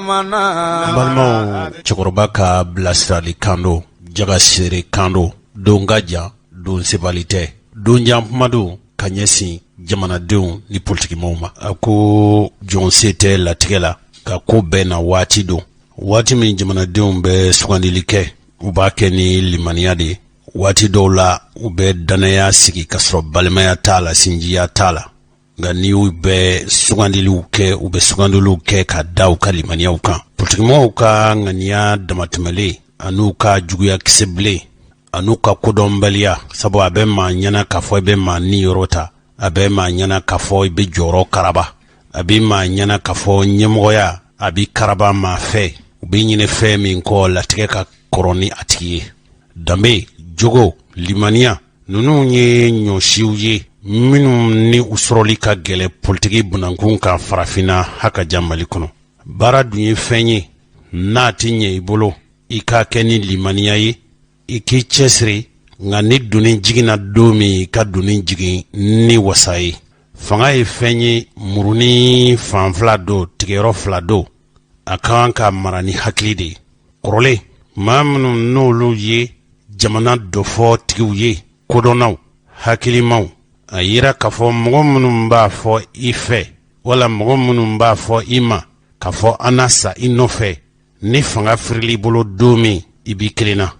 Balmo Chokorobaka Blasrali Kando Jagasiri Kando Dongaja Don Sebalite Donjam Madu Kanyesi Jamana Dun ni politiki moma ako John Sete la tigela ka ko bena wati do wati min jamana dun be sugandilike ubake ni limaniade wati do la ube danaya sigi kasro balimaya tala sinjiya tala nga ni ube sugandiluke ube sugandiluke ka daw ka limaniya uka politiki mo uka ngania damatmele anuka juguya kiseble anuka kodombalia sabo abe ma nyana kafo be ma ni yorota abe ma nyana kafo be joro karaba abi ma nyana kafo nyemoya abi karaba ma fe ubi nyine fe min ko latike ka koroni atiye dambe jogo limania nunu nye nyoshiuye minu ni usroli ka gele politiki bunankun ka farafina haka jamali kono bara dunye fenye na tinye ibolo ika keni limania ye iki chesri nga ni dunin jigina domi ka dunin jigin ni wasaye fanga ye fenye muruni fanfla do tigero flado akan ka marani haklide korole mamnu nolu ye jamana dofo tigiw ye kodonaw hakilimaw ayira kafo mogo munun mba fo ife wala mogo munun mba fo ima kafo anasa inofe ni fanga frili bolo domi ibikrina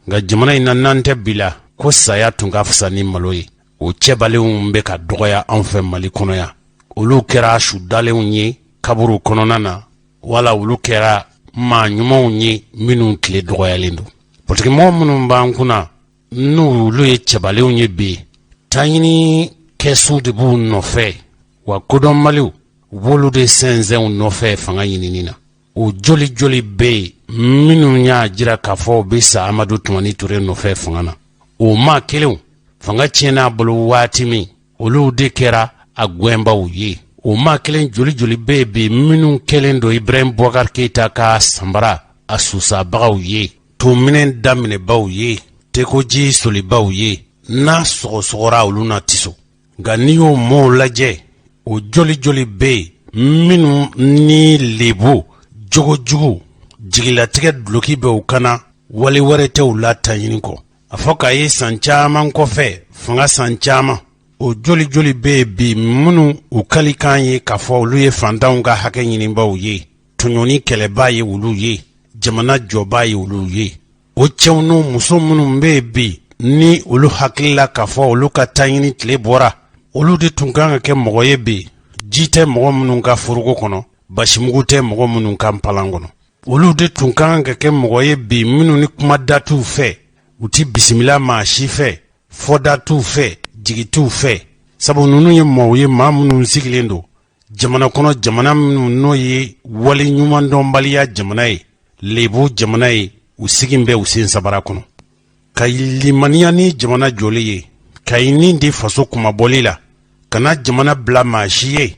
nga jamana ina nante bila ko saya tunga fusani maloye o cebalew mbe ka dogoya anfe mali kono ya olu kera shudalew nye kaburu kono nana wala olu kera ma nyumo nye minu kile dogoya lendo politiki mo munu mba nkuna nu olu ye cebalew nye be tayini kesu de bu nofe wa kodon maliw wolu de senze nofe fanga yininina o joli joli be minu nya jira kafo bisa Amadu Tumani Ture no fe fangana o ma kelew fanga chena bulu watimi olu de kera agwemba uye o ma kelen joli joli be minu kelen do Ibrahim Boubacar Keita ka sambara asusa bagawye to minen damine bawye tekoji soli bawye na sogora uluna tiso ganiyo mo laje o joli joli be minu ni lebu jogo jugu jigila tige bloki be ukana wali warete ulata yiniko afoka yi sanchama kofe fanga sanchama o joli joli be munu ukali kanye kafo luye fandaunga hake yinimba uye tunyoni keleba ye ulu ye jamana joba ye ulu ye o chewnu muso munu mbe ni ulu hakila kafo ulu katayini tile bora ulu de tunganga ke mogoye be jite mogo munu ka furugo kono bashimugute mogo munu ka mpalangono olu de tunkanga ke mogoye bi minu ni kuma datu fe uti bisimila ma shi fe foda tu fe jigitu fe sabu nunu ye moye ma munu sigilendo jamana kono jamana minu no ye wali nyuma ndombaliya jamana ye lebu jamana ye usigimbe usin sabara kono kailimania ni jamana joli ye kaini ndi faso kuma bolila kana jamana bla ma shi ye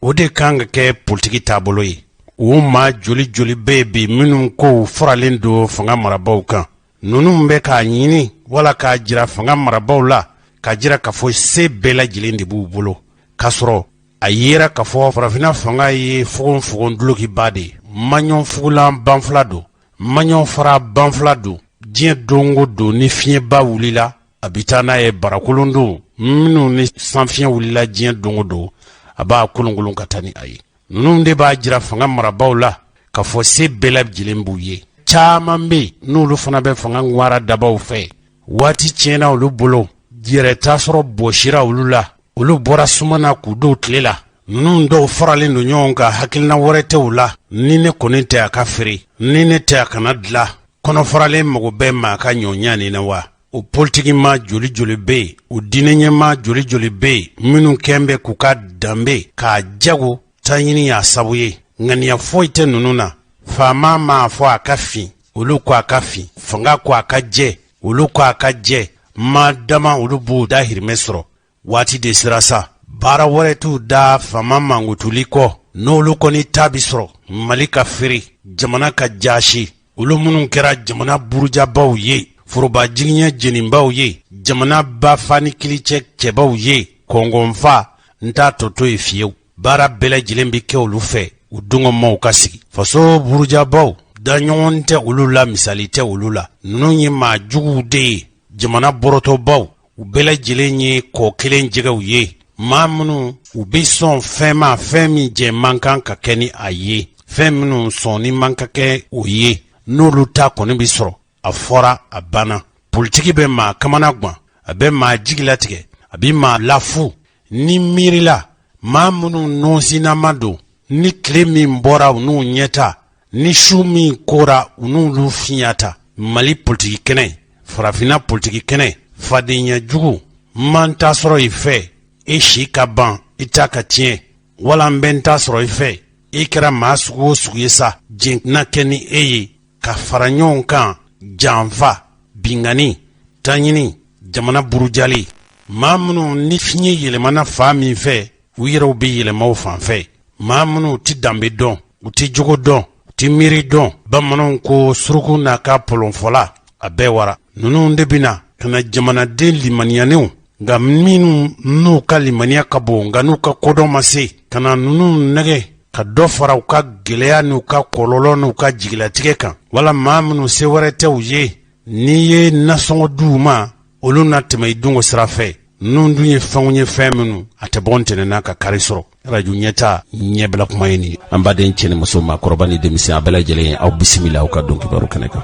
ode kanga ke politiki tabolo ye o ma joli joli bebi minun ko foralen do fanga marabaw kan nunu mbe ka nyini wala ka jira fanga marabaw la ka jira ka fo se bela jilindi bu bolo kasro ayera ka fo farafina fanga ye fogon duloki bade manyon fugulan banflado manyon fara banflado dien dongo do ni fien ba wulila abitana e barakolondo minu ni sanfien wulila dien dongo do aba kulungulun katani ayi nunum de ba jira fanga marabaw la ka fo se belab jilembu ye chamambe nulu fana be fanga ngwara dabaw fe wati chena ulu bolo jire tasoro boshira ulula ulu bora sumana ku do tlela nunum do forale no nyonga hakilna worete ula nine konete akafiri nine te akanadla kono forale mogo be ma ka nyonyani na wa o politiki ma joli joli be o dinenye ma joli joli be minu kembe kuka dambe ka jago tanyini ya sabuye ngani ya foite nununa fama ma fo akafi ulu kwa akafi fanga kwa akaje ulu kwa akaje madama ulu bu dahir mesro wati de sirasa bara waretu da fama mangutuliko no ulu koni tabisro malika firi jamana ka jashi ulu munun kera jamana buruja baw ye furuba jiginya jenimbaw ye jamana ba fani kiliche chebaw ye kongonfa nta toto efieu bara bela jilembi ke olu fe u dungɔmaw ka sigi faso burujabaw da ɲɔgɔn tɛ olu la misali tɛ olu la ninnu ye maa juguw de ye jamana bɔrɔtɔbaw u bɛɛ lajɛlen ye kɔ kelen jɛgɛw ye maa minnu u bɛ sɔn fɛn ma fɛn min jɛ man kan ka kɛ ni a ye fɛn minnu sɔnni man ka kɛ o ye n'olu ta kɔni bi sɔrɔ a fɔra a banna politiki bɛ maa kamana gan a bɛ maa jigi latigɛ a bɛ maa lafu ni miirila maa minnu nɔnsinama don ni tile min bɔra u n'u ɲɛta ni su min kora u n'olu fiɲata mali politiki kɛnɛ farafina politiki kɛnɛ fadenya jugu man t'a sɔrɔ i fɛ e si ka ban i ta ka tiɲɛ wala n bɛ n t'a sɔrɔ i fɛ i kɛra maa sugu o sugu ye sa jɛnkina kɛ ni e ye ka fara ɲɔgɔn kan janfa bingani taɲini jamana burujali maa minnu ni fiɲɛ yɛlɛmana fa min fɛ u yɛrɛw bɛ yɛlɛma o fan fɛ maa minnu ti danbe dɔn u ti jogo dɔn u ti miiri dɔn bamananw ko suruku n'a ka pɔlɔnfɔla a bɛɛ wara ninnu de bɛna ka na jamanaden limaniyanenw nka minnu n'u ka limaniya ka bon nka n'u ka kodɔn ma se ka na ninnu nɛgɛ ka dɔ fara u ka gɛlɛya n'u ka kɔlɔlɔ n'u ka jigilatigɛ kan wala maa minnu se wɛrɛ tɛ u ye n'i ye nasɔngɔ di u ma olu na tɛmɛ i dungo sira fɛ ninnu dun ye fɛnw ye fɛn minnu a tɛ bɔ ntɛnɛnna ka kari sɔrɔ radio ɲɛta ɲɛbila kuma ye nin an baden cɛ ni muso maakɔrɔba ni denmisɛn a bɛɛ lajɛlen aw bisimila aw ka dɔn kibaru kɛnɛ kan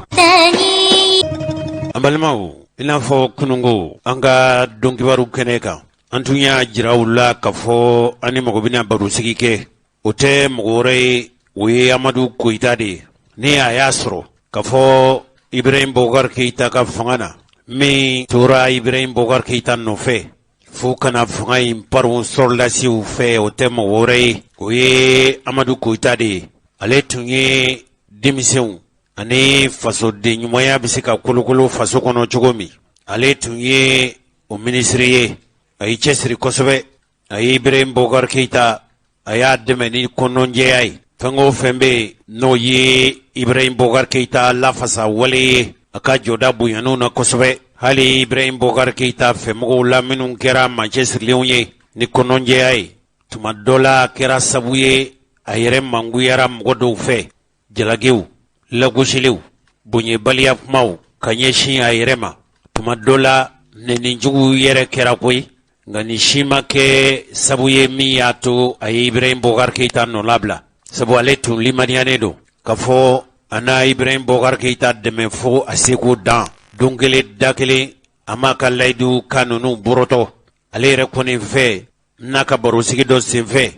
an balimaw i n'a fɔ kunungo an ka dɔn kibaru kɛnɛ kan an tun y'a jira u la k'a fɔ an ni mɔgɔ bɛna barosigi kɛ o tɛ mɔgɔ wɛrɛ ye o ye amadu koyita de ye ni a y'a sɔrɔ k'a fɔ ibrahim bokar keyita ka fanga na min tora ibrahim bokar keyita nɔfɛ fo kana fanga in paron sɔrɔlasiw fɛ o tɛ mɔgɔ wɛrɛ ye o ye amadu koyita de ye ale tun ye denmisɛnw ani fasoden ɲumanya bɛ se ka kolokolo faso kɔnɔ cogo min ale tun ye o minisiri ye a y'i cɛsiri kosɛbɛ a ye ibrahim bokar keyita a y'a dɛmɛ ni kɔnɔnjɛya ye fɛn o fɛn bɛ yen n'o ye ibrahim bokar keyita lafasa wale ye a ka jɔda bonyaniw na kosɛbɛ hali ibrahim bokar keyita fɛmɔgɔw la minnu kɛra macɛsirilenw ye ni kɔnɔnjɛya ye tuma dɔ la kɛra sabu ye a yɛrɛ manguyara mɔgɔ dɔw fɛ jalagew lagosilew bonyebaliya kumaw ka ɲɛsin a yɛrɛ ma tuma dɔ la nɛnijugu yɛrɛ kɛra koyi nka nin si ma kɛ sabu ye min y'a to a ye ibrahim bokar keyita nɔ labila sabu ale tun limaniyanen don k'a fɔ a n'a ibrahim bokar keyita dɛmɛ fo a seko dan don kelen da kelen a m'a ka layidu ka ninnu bɔrɔtɔ ale yɛrɛ kɔni fɛ n'a ka barosigi dɔ senfɛ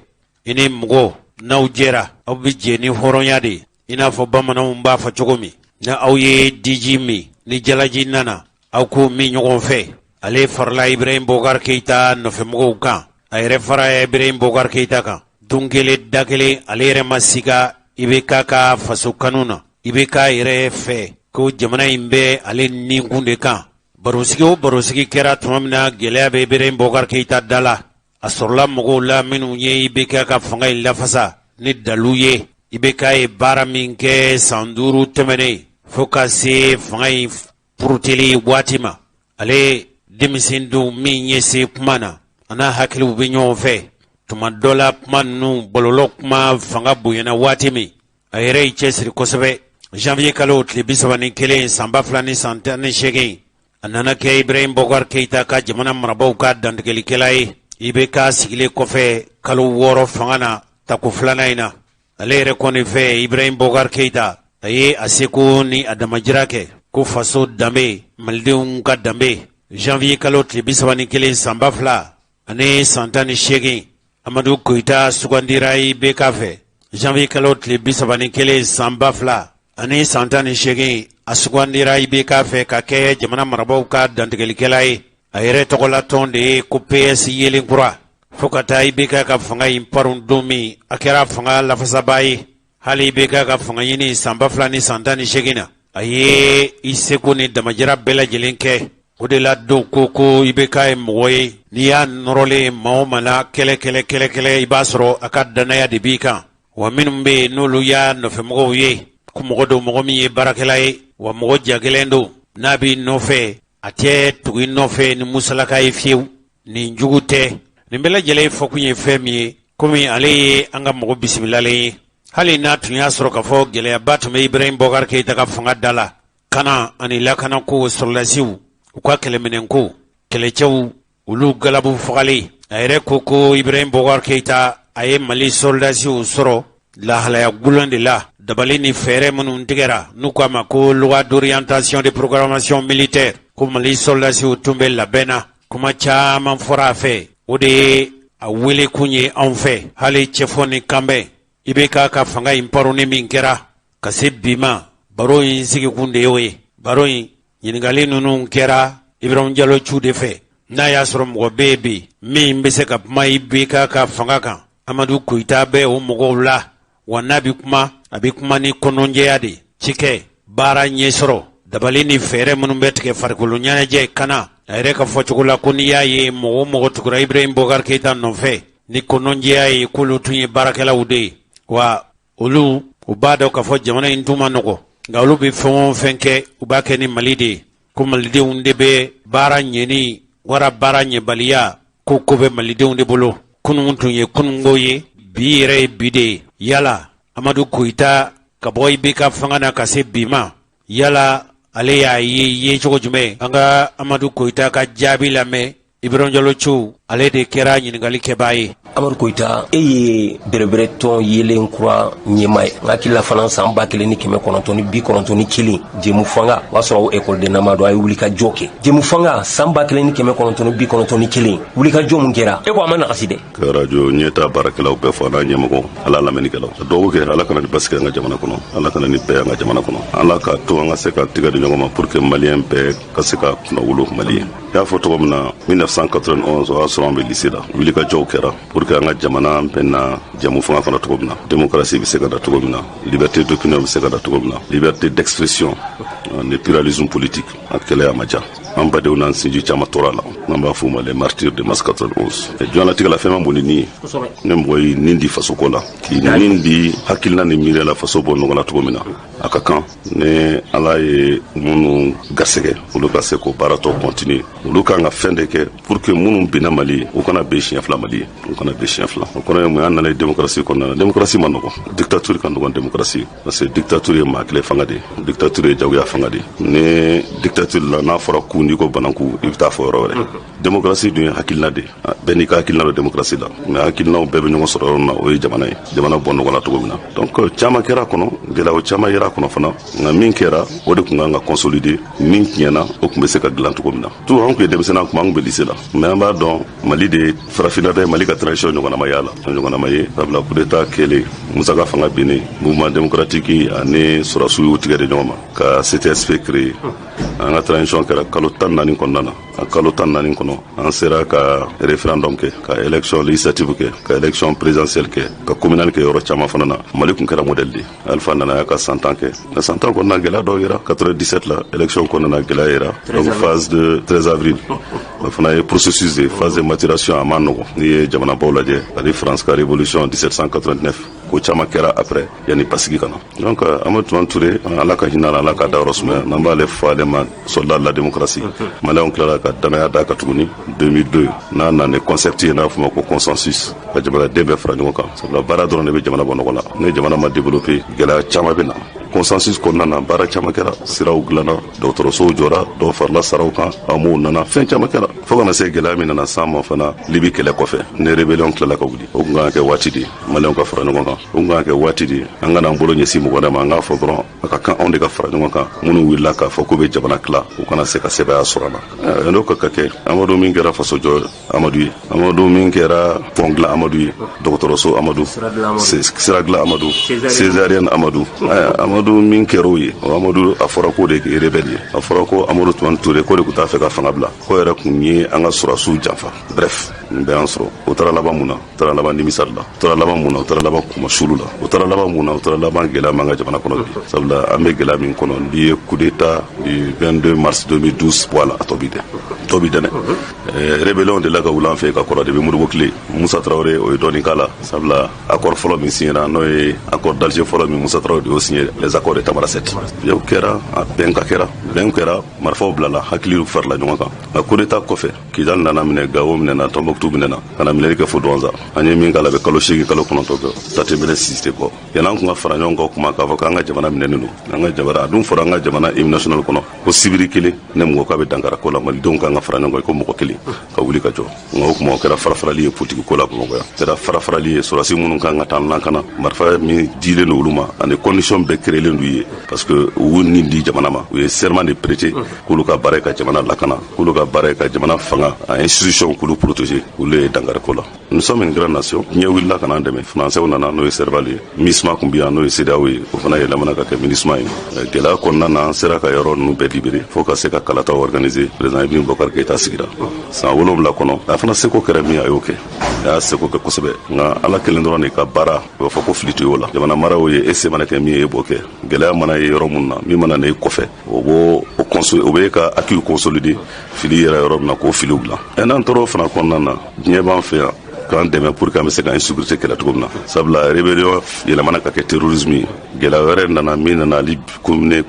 i ni mɔgɔ n'aw jɛra aw bɛ jɛ ni hɔrɔnya de i n'a fɔ bamananw b'a fɔ cogo min ni aw ye diji min ni jalaji nana aw k'o min ɲɔgɔn fɛ ale farala ibrahim bokar keyita nɔfɛmɔgɔw kan a yɛrɛ fara ibrahim bokar keyita kan don kelen da kelen ale yɛrɛ ma siga i bɛ k'a ka faso kanu na i bɛ k'a yɛrɛ fɛ ko jamana in bɛ ale ninkun de kan barosigi o barosigi kɛra tuma min na gɛlɛya bɛ ibrahim bokar keyita da la a sɔrɔla mɔgɔw la minnu ye i bɛ k'a ka fanga in lafasa ni dalu ye i bɛ k'a ye baara min kɛ san 5 tɛmɛnen fo ka se fanga in puruteli waati ma ale denmisɛn don min ɲɛ se kuma na a n'a hakiliw bɛ ɲɔgɔn fɛ tuma dɔ la kuma ninnu bɔlɔlɔ kuma fanga bonyana waati min a yɛrɛ y'i cɛsiri kosɛbɛ janvier kalo tile 31 san 2018 a nana kɛ ibrahim bokar keyita ka jamana marabaaw ka dantigɛlikɛla ye i bɛ k'a sigilen kɔfɛ kalo 6 fanga na tako 2nan in na ale yɛrɛ kɔni fɛ ibrahim bokar keyita a ye a seko ni a damajira kɛ ko faso danbe malidenw ka danbe janvier kalo tile 31 san 2018 amadu koyita sugandira i bɛ k'a fɛ janvier kalo tile 31 san 2018 a sugandira i bɛ k'a fɛ ka kɛ jamana marabaaw ka dantigɛlikɛla ye a yɛrɛ tɔgɔla tɔn de ye ko ps yelenkura fo ka taa i bɛ k'a ka fanga in parun don min a kɛra fanga lafasaba ye hali i bɛ k'a ka fanga ɲini san 2018 na a ye i seko ni damajira bɛɛ lajɛlen kɛ o de la dɔw ko i bɛ k'a ye mɔgɔ ye n'i y'a nɔrɔlen maa o maa la kɛlɛ i b'a sɔrɔ a ka danaya de b'i kan wa minnu bɛ yen n'olu y'a nɔfɛmɔgɔw ye ko mɔgɔ don mɔgɔ min ye baarakɛla ye wa mɔgɔ jagɛlɛn don n'a b'i nɔfɛ a tɛ tugu i nɔfɛ ni musalaka ye fiyewu nin jugu tɛ nin bɛɛ lajɛlen fɔkun ye fɛn min ye komi ale ye an ka mɔgɔ bisimilalen ye hali n'a tun y'a sɔrɔ k'a fɔ gɛlɛyaba tun bɛ Ibrahim Boubacar Keïta ka fanga da la, kana ani lakana ko sɔrɔdasiw u ka kɛlɛminɛn ko kɛlɛcɛw olu galabu fagali a yɛrɛ ko Ibrahim Boubacar Keïta a ye Mali sɔrɔdasiw sɔrɔ lahalaya gulen de la dabali ni fɛɛrɛ minnu tigɛra n'u k'a ma ko loi d'orientation de programmation militaire ko Mali sɔrɔdasiw tun bɛ labɛn na kuma caman fɔra a fɛ o de ye a wele kun ye anw fɛ hali cɛfɔ ni kanbɛn IBK ka fanga in paroni min kɛra ka se bi ma baro in sigikun de y'o ye baro in ɲininkali ninnu kɛra Ibrahim Diallo Cu de fɛ n'a y'a sɔrɔ mɔgɔ bɛ yen bi min bɛ se ka kuma IBK ka fanga kan Amadu Koyita bɛ o mɔgɔw la wa n'a bɛ kuma a bɛ kuma ni kɔnɔjɛya de cikɛ baara ɲɛsɔrɔ dabali ni fɛɛrɛ minnu bɛ tigɛ farikolo ɲɛnajɛ kana a yɛrɛ ka fɔcogo la ko n'i y'a ye mɔgɔ o mɔgɔ tugura Ibrahim Boubacar Keïta nɔfɛ ni kɔnɔjɛya ye k'olu tun ye baarakɛlaw de ye wa olu u b'a dɔn k'a fɔ jamana in tun ma nɔgɔ nka olu bɛ fɛn o fɛn kɛ u b'a kɛ ni Mali de ye ko malidenw de bɛ baara ɲɛni wara baara ɲɛbaliya ko bɛ malidenw de bolo kunun tun ye kunungo ye bi yɛrɛ ye bi de ye yala Amadu Koyita ka bɔ IBK fanga na ka se bi ma yala ale y'a ye cogo jumɛn an ka Amadu Koyita ka jaabi lamɛn Ibrahim Diallo Cu ale de kɛra ɲininkali kɛbaa ye. Amadu Koyita e ye bɛrɛbɛrɛ tɔn yelen kura ɲɛma ye n hakili la fana san 1991 jemu fanga o y'a sɔrɔ o école de Namado a ye wulikajɔ kɛ jemu fanga san 1991 wulikajɔ mun kɛra e ko a ma nagasi dɛ ka radio ɲɛta baarakɛlaw bɛɛ fɔ n'a ɲɛmɔgɔ ala lamɛnnikɛlaw ka dugawu kɛ ala kana ni basigi an ka jamana kɔnɔ ala kana ni bɛɛ an ka jamana kɔnɔ ala ka to an ka se ka tigɛ di ɲɔgɔn ma pour que maliyɛn bɛɛ ka se ka kunna wolo Mali ye n y'a fɔ cogo min na 1991 o y'a sɔrɔ an bɛ lycée la wulikajɔw kɛra pour que an ka jamana bɛna jamu fanga kɔnɔ cogo min na démocratie bɛ se ka da cogo min na liberté d'opinion bɛ se ka da cogo min na liberté d'expression ni pluralisme politique a kɛlɛ a ma ja an badenw n'an sinji caman tɔɔrɔ la n'an b'a fɔ o ma les martyrs de mars 91 jɔnlatigɛ la fɛn ma bon ni nin ye ne mɔgɔ ye nin di faso ko la k'i nin di hakilina ni miiriya la faso bɔ ɲɔgɔn na cogo min na a ka kan ni ala ye minnu garisɛgɛ olu ka se k'o baara tɔ continuer olu kan ka fɛn de kɛ pour que minnu binna Mali ye u kana ben siɲɛ fila Mali ye u kana ben siɲɛ fila o kɔrɔ ye mun ye an nana ye démocratie kɔnɔna na démocratie ma nɔgɔn dictature ka nɔgɔn démocratie parce que dictature ye maa kelen fanga de ye dictature ye jagoya fanga de ye ni dictature la n'a fɔra ku n'i ko bananku i bɛ taa fɔ yɔrɔ wɛrɛ démocratie dun ye hakilina de ye bɛɛ n'i ka hakilina don démocratie la mais hakilinaw bɛɛ bɛ ɲɔgɔn sɔrɔ yɔrɔ min na o ye jamana ye jamana bɔ nɔgɔ la cogo min na donc caman kɛra a kɔnɔ gɛlɛyaw caman yera a kɔnɔ fana nka min kɛra o de tun kan ka consolider min tiɲɛna o tun bɛ se ka dilan cogo min na tout an tun ye denmisɛnnin kuma an tun bɛ lycée la mais an b'a dɔn Mali de farafinna bɛ Mali ka transition ɲɔgɔnna y'a la ɲɔgɔnna ye sabula coup d'état kɛlen Musa ka fanga binnen mouvement démocratique ani sɔrɔsiw y'u tigɛ di ɲɔgɔn ma ka CTSP créer an ka transition kɛra kalo 14 kɔnɔna na a kalo 14 kɔnɔ an sera ka référendum kɛ ka élection législative kɛ ka élection présidentielle kɛ ka communal kɛ yɔrɔ caman fana na Mali tun kɛra modèle de Alpha Nana y'a ka 100 ans kɛ na 100 ans kɔnɔna gɛlɛya dɔw yera 97 la élection kɔnɔna gɛlɛya yera donc phase de 13 avril o fana ye processus de phase de maturation a ma nɔgɔn n'i ye jamanabaw lajɛ ani France ka révolution 1789 ko caman kɛra après yani basigi kana donc Amadou Toumani Touré ala ka hinɛ ala ka da yɔrɔ sumaya n'an b'ale fɔ ale ma soldat de la démocratie maliyɛnw tilala ka danaya d'a kan tuguni 2002 n'a nana concept ye n'a fɔ ma ko consensus ka jamanaden bɛɛ fara ɲɔgɔn kan sabula baara dɔrɔn de bɛ jamana bɔ nɔgɔ la ni jamana ma développer gɛlɛya caman bɛ na consensus kɔnɔna na baara caman kɛra siraw dilanna dɔgɔtɔrɔsow jɔra dɔw farala saraw kan amow nana fɛn caman kɛra fo kana se gɛlɛya min nana s'an ma fana Libi kɛlɛ kɔfɛ ni rébellion tilala ka wuli o tun kan ka kɛ waati de maliyɛnw ka fara ɲɔgɔn kan o tun kan ka kɛ waati de an kana an bolo ɲɛsin mɔgɔ wɛrɛ ma an k'a fɔ dɔrɔn a ka kan anw de ka fara ɲɔgɔn kan minnu wulila k'a fɔ k'u bɛ jamana tila u kana se ka sɛbɛya sɔrɔ a la n'o ka kɛ Amadu min kɛra faso jɔ Amadu ye Amadu min kɛra pont dilan Amadu ye dɔgɔtɔrɔso Amadu sira dilan Amadu césarienne Amadu Amadu min kɛra o ye Amadu a fɔra k'o de ye rebelle ye a fɔra ko Amadu Toumani Touré k'o de tun t'a fɛ ka fanga bila k'o yɛrɛ tun ye an ka sɔrɔsiw janfa bref nin bɛɛ y'an sɔrɔ o taara laban mun na o taara laban nimisari la o taara laban mun na o taara laban kumasulu la o taara laban mun na o taara laban gɛlɛya m'an ka jamana kɔnɔ bi sabula an bɛ gɛlɛya min kɔnɔ n'i ye coup d'état du 22 mars 2012 bɔ a la a tɔ bi dɛ dɛ rébellion de la ka wuli an fɛ ka kɔrɔ de bɛ Modibo tile Musa Traoré o ye dɔɔnin k'a la sabula accord fɔlɔ min signera n'o ye accord d'Alger fɔlɔ min Musa Traoré de y'o signé les accords de Tamaracet yow kɛra a bɛn ka kɛra bɛn kɛra marifaw bilala hakiliw farala ɲɔgɔn kan a coup d'état kɔfɛ Kidal nana minɛ Gao minɛna Tombouctou minɛna kana minɛli kɛ fo Douentza an ye min k'a la bɛ kalo 8 kalo 9 kɛ Sate Mele Sise kɔ yan'an kun ka fara ɲɔgɔn kan kuma k'a fɔ k'an ka jamana minɛnen don an ka jamana a dun fɔra an ka jamana hymne national kɔnɔ ko sibiri kelen ne mɔgɔ k'a bɛ dankara ko la malidenw kan ka fara ɲɔgɔn kan ko mɔgɔ kelen ka wuli ka jɔ nka o kuma o kɛra farafarali ye politique ko la Bamakɔ yan kɛra farafarali ye sɔrɔdasi minnu kan ka taa lankana marifa min dilen don olu ma ani condition bɛɛ créelen d'u ye parce que u ni di jamana ma u ye serment de prêter k'olu ka baara ye ka jamana lakana k'olu ka baara ye ka jamana fanga a institution k'olu protéger olu ye dankari ko la nous sommes une grande nation ɲɛ wulila ka n'an dɛmɛ français nana n'o ye Serval ye MISMA kun bi yan n'o ye CEDEAO ye o fana yɛlɛmana ka kɛ MINUSMA ye gɛlɛya kɔnɔna na an sera ka yɔrɔ ninnu bɛɛ libérer fo ka se ka kalataw organiser président Ibrahim Boubacar Keïta sigira san 7 kɔnɔ a fana seko kɛra min a y'o kɛ a y'a seko kɛ kosɛbɛ nka ala kelen dɔrɔn de ka baara u b'a fɔ ko fili to y'o la jamana maraw ye e se mana kɛ min ye e b'o kɛ gɛlɛya mana ye yɔrɔ mun na min mana na e kɔfɛ o b'e ka acquis consolider fili yɛrɛ yɔrɔ min na k'o filiw bila n'an tora o fana kɔnɔna na diɲɛ b'an fɛ yan k'an dɛmɛ pour que an bɛ se ka insécurité kɛlɛ cogo min na sabula rébellion yɛlɛmana ka kɛ terrorisme ye gɛlɛya wɛrɛ nana min nana ali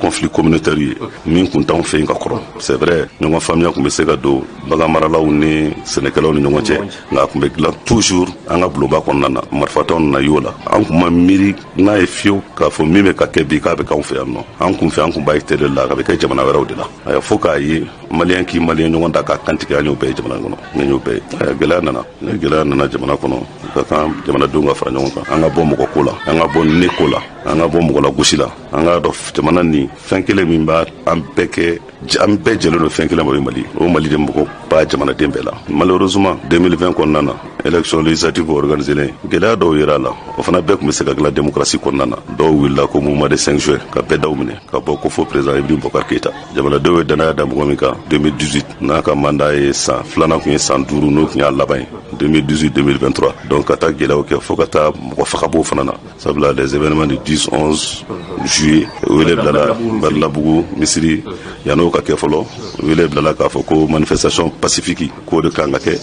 conflit communautaire ye min kun t'anw fɛ yen ka kɔrɔ c'est vrai ɲɔgɔn faamuya kun bɛ se ka don bagan maralaw ni sɛnɛkɛlaw ni ɲɔgɔn cɛ nka a kun bɛ dilan toujours an ka bulonba kɔnɔna na marifatɔw nana y'o la an kun ma miiri n'a ye fiyewu k'a fɔ min bɛ ka kɛ bi k'a bɛ k'anw fɛ yan nɔ an kun fɛ an kun b'a ye télé la a bɛ kɛ jamana wɛrɛw de la a y'a fɔ k'a ye maliyɛn k'i maliyɛn ɲɔgɔn da k'a kantigɛ an y'o bɛɛ ye jamana kɔnɔ an y'o bɛɛ ye gɛlɛya nana jamana kɔnɔ ka kan jamanadenw ka fara ɲɔgɔn kan an ka bɔ mɔgɔ ko la an ka bɔ ne ko la an ka bɔ mɔgɔ la gosi la an ka dɔn jamana ni fɛn kelen min b'a an bɛɛ kɛ an bɛɛ jɛlen don fɛn kelen ma o ye Mali o Mali de mɔgɔ ba jamanaden bɛɛ la malheureusement 2020 kɔnɔna na élection législative organisée gɛlɛya dɔw yera la o fana bɛɛ kun bɛ se ka dilan démocratie kɔnɔna na dɔw wulila ko mouvement de 5 juin ka bɛɛ daw minɛ ka bɔ ko fo président Ibrahim Boubacar Keïta jamanadenw ye danaya da mɔgɔ min kan 2018 n'a ka mandat ye san filanan kun ye san 5 n'o kun y'a laban ye 2018-2023 donc ka taa gɛlɛyaw kɛ fo ka taa mɔgɔ fagabo fana na sabula les événements du 10-11 juillet wele bilala Barilabugu misiri yan'o ka kɛ fɔlɔ wele bilala k'a fɔ ko manifestation pacifique k'o de kan ka kɛ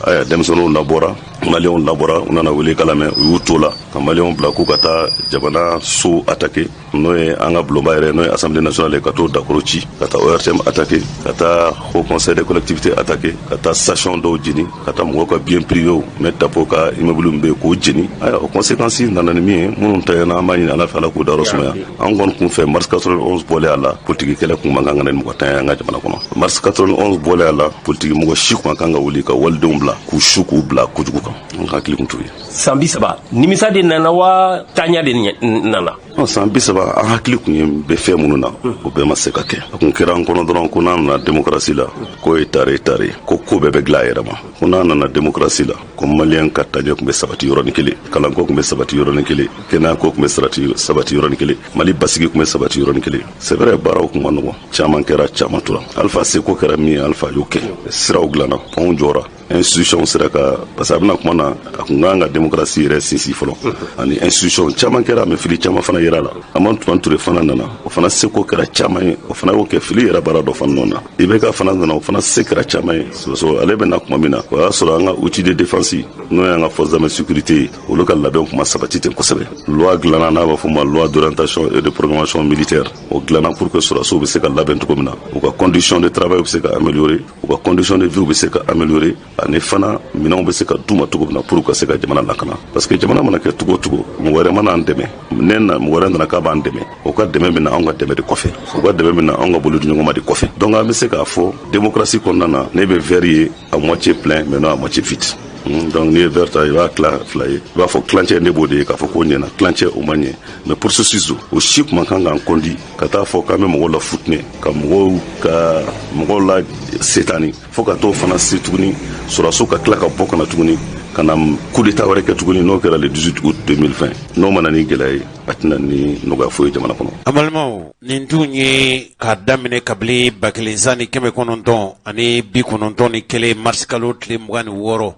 aya denmisɛnninw labɔra maliyɛnw labɔra u nana wele kala mɛn u y'u to la ka maliyɛnw bila k'u ka taa jamana so attaqué n'o ye an ka bulonba yɛrɛ n'o ye assemblée nationale ye ka t'o dakoro ci ka taa ORTM attaqué ka taa haut conseil des collectivités attaqué ka taa station dɔw jeni ka taa mɔgɔw ka bien privés mɛ tapo ka immeuble min bɛ k'o jeni aya o conséquences nana ni min ye minnu tayana an b'a ɲini ala fɛ ala k'o dayɔrɔ sumaya an kɔni kun fɛ mars 91 bɔlen a la politique kɛlɛ kun man kan ka na ni mɔgɔ tanya an ka jamana kɔnɔ mars 91 bɔlen a la politique mɔgɔ si kun kan ka wuli ka walidenw bila k'u su k'u bila kojugu kan an hakili kun t'o ye san 30 nimisa de nana wa taɲa de nana san 30 an hakili kun ye bɛ fɛn minnu na o bɛɛ ma se ka kɛ a kun kɛra an kɔnɔ dɔrɔn ko n'an nana démocratie la ko ye tare ko bɛɛ bɛ dilan a yɛrɛ ma ko n'an nana démocratie la ko maliyɛn ka taɲɛ kun bɛ sabati yɔrɔnin kelen kalanko kun bɛ sabati yɔrɔnin kelen kɛnɛyako kun bɛ sabati yɔrɔnin kelen mali basigi kun bɛ sabati yɔrɔnin kelen c'est vrai baaraw kun ma nɔgɔn caman kɛra caman tora alifa seko kɛra min ye alifa y'o kɛ siraw dilanna pɔnw jɔra institution sera ka parce que a bɛna kuma na a kun kan ka démocratie yɛrɛ sinsin fɔlɔ ani institution caman kɛra mɛ fili caman fana yera la Aman Ture fana nana o fana seko kɛra caman ye o fana y'o kɛ fili yɛrɛ baara dɔ fana nɔ na IBK fana nana o fana se kɛra caman ye so ale bɛna kuma min na o y'a sɔrɔ an ka outil de défense n'o y'an ka force d'armée sécurité ye olu ka labɛnw kuma sabati ten kosɛbɛ loi dilanna n'a b'a fɔ ma loi d'orientation et de programmation militaire o dilanna pour que sɔrɔsiw bɛ se ka labɛn cogo min na u ka condition de travail bɛ se ka améliorer u ka condition de vie bɛ se ka améliorer ani fana minɛnw bɛ se ka d'u ma cogo min na pour ka se ka jamana lakana parce que jamana mana kɛ cogo o cogo mɔgɔ wɛrɛ mana an dɛmɛ mɔgɔ wɛrɛ nana k'a b'an dɛmɛ o ka dɛmɛ bɛ na anw ka dɛmɛ de kɔfɛ o ka dɛmɛ bɛ na anw ka bolo di ɲɔgɔn ma de kɔfɛ donc an bɛ se k'a fɔ démocratie kɔnɔna na ne bɛ verre ye à moitié plein mais non à moitié vide donc n'i ye verre ta i b'a tila fila ye i b'a fɔ tilancɛ ne b'o de ye k'a fɔ k'o ɲɛna tilancɛ o ma ɲɛ mais processus do o si kuma kan k'an kɔndi ka taa fɔ k'an bɛ mɔgɔw la futinɛ ka mɔgɔw la setani fo ka t'o fana se tuguni sɔrɔsiw ka tila ka bɔ kana tuguni ka na coup d'état wɛrɛ kɛ tuguni n'o kɛra le 18 août 2020 n'o mana ni gɛlɛya ye a tɛna ni nɔgɔya foyi jamana kɔnɔ. An balimaw nin tun ye k'a daminɛ kabili 1991 ani 91 mars kalo tile 26